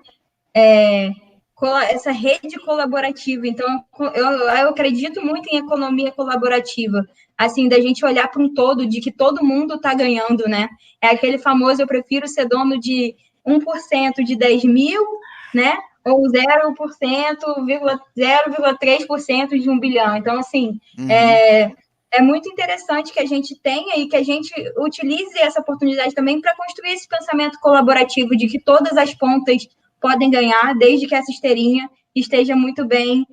Essa rede colaborativa. Então, eu acredito muito em economia colaborativa, assim, da gente olhar para um todo, de que todo mundo está ganhando, né? É aquele famoso, eu prefiro ser dono de 1% de 10 mil, né? Ou 0,3% de 1 bilhão. Então, assim, Uhum. é muito interessante que a gente tenha e que a gente utilize essa oportunidade também para construir esse pensamento colaborativo de que todas as pontas podem ganhar, desde que essa esteirinha esteja muito bem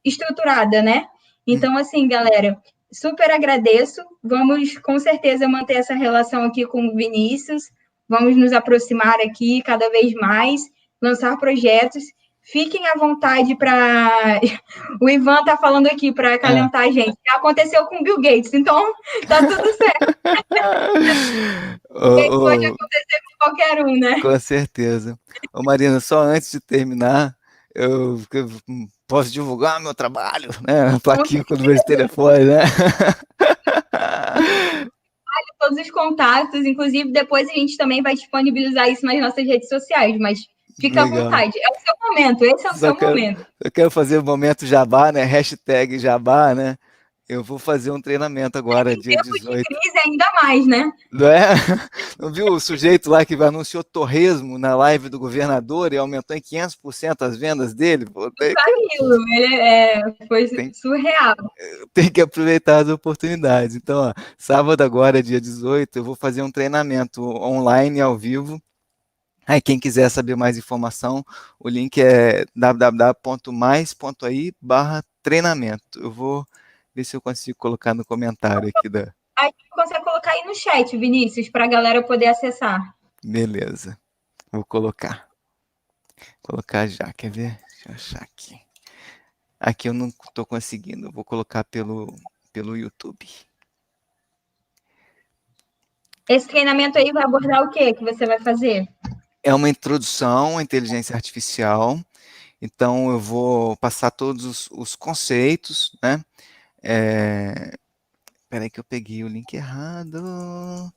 estruturada, né? Então, assim, galera, super agradeço. Vamos, com certeza, manter essa relação aqui com o Vinícius. Vamos nos aproximar aqui cada vez mais, lançar projetos. Fiquem à vontade para. O Ivan está falando aqui para É. acalentar a gente. Aconteceu com o Bill Gates, então tá tudo certo. Pode Ô, acontecer com qualquer um, né? com certeza. Ô, Marina, só antes de terminar, eu posso divulgar meu trabalho, né? A Com plaquinha com o número de telefone, né? todos os contatos, inclusive depois a gente também vai disponibilizar isso nas nossas redes sociais, mas fica à Legal. vontade, é o seu momento, esse é o Só seu quero, momento. eu quero fazer o momento jabá, né? Hashtag jabá, né? Eu vou fazer um treinamento agora, Em dia tempos de 18. crise, ainda mais, né? Não é? Não viu o sujeito lá que anunciou torresmo na live do governador e aumentou em 500% as vendas dele? Pô, Aquilo, foi tem, surreal. tem que aproveitar as oportunidades. Então, ó, sábado agora, dia 18, eu vou fazer um treinamento online, ao vivo. Aí, quem quiser saber mais informação, o link é www.mais.ai/treinamento. Eu vou ver se eu consigo colocar no comentário aqui da. A gente consegue colocar aí no chat, Vinícius, para a galera poder acessar. Beleza, vou colocar. Colocar já, quer ver? Deixa eu achar aqui. Aqui eu não estou conseguindo, eu vou colocar pelo YouTube. Esse treinamento aí vai abordar o que você vai fazer? É uma introdução à inteligência artificial, então eu vou passar todos os conceitos, né? Peraí que eu peguei o link errado.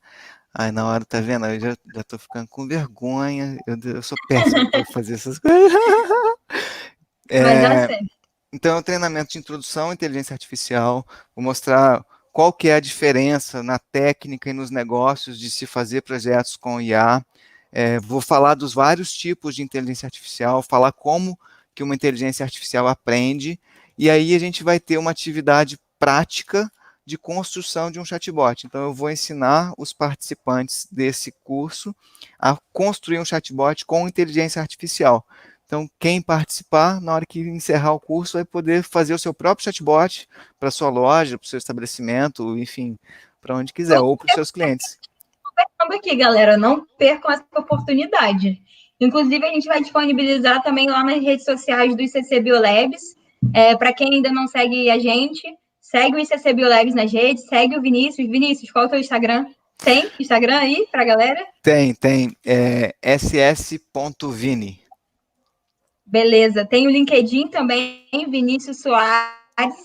Aí na hora, tá vendo? Eu já tô ficando com vergonha. Eu sou péssimo para fazer essas coisas. Vai dar É, certo. então, é um treinamento de introdução à inteligência artificial. Vou mostrar qual que é a diferença na técnica e nos negócios de se fazer projetos com IA. Vou falar dos vários tipos de inteligência artificial, falar como que uma inteligência artificial aprende, e aí a gente vai ter uma atividade prática de construção de um chatbot. Então, eu vou ensinar os participantes desse curso a construir um chatbot com inteligência artificial. Então, quem participar, na hora que encerrar o curso, vai poder fazer o seu próprio chatbot para sua loja, para o seu estabelecimento, enfim, para onde quiser, ou para os seus clientes. conversando aqui, galera. Não percam essa oportunidade. Inclusive, a gente vai disponibilizar também lá nas redes sociais do ICC Biolabs. Para quem ainda não segue a gente, segue o ICC Biolabs nas redes, segue o Vinícius. Vinícius, qual é o teu Instagram? Tem Instagram aí para a galera? Tem. ss.vini. Beleza. Tem o LinkedIn também, Vinícius Soares,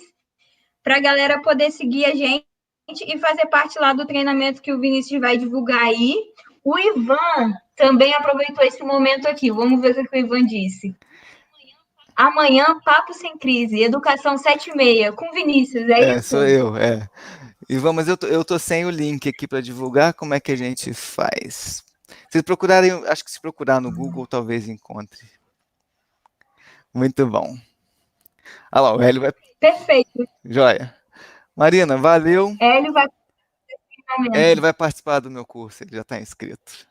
para a galera poder seguir a gente e fazer parte lá do treinamento que o Vinícius vai divulgar aí. O Ivan também aproveitou esse momento aqui. Vamos ver o que o Ivan disse. Amanhã, Papo Sem Crise, Educação 7h30, com Vinícius, é isso? Sou eu. Ivan, mas eu tô sem o link aqui para divulgar. Como é que a gente faz? Se procurarem, acho que se procurar no Google, talvez encontre. Muito bom. Ah lá, o Hélio vai. Perfeito. Joia. Marina, valeu. Hélio vai. Ele vai participar do meu curso, ele já está inscrito.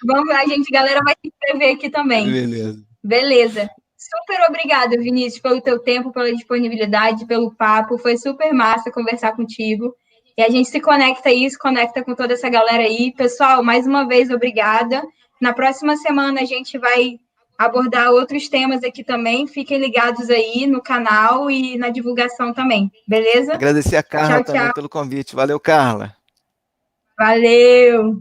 Vamos lá, gente. Galera vai se inscrever aqui também. Beleza. Super obrigada, Vinícius, pelo teu tempo, pela disponibilidade, pelo papo. Foi super massa conversar contigo. E a gente se conecta aí, se conecta com toda essa galera aí. Pessoal, mais uma vez, obrigada. Na próxima semana a gente vai abordar outros temas aqui também. Fiquem ligados aí no canal e na divulgação também, beleza? Agradecer a Carla também pelo convite. Valeu, Carla. Valeu!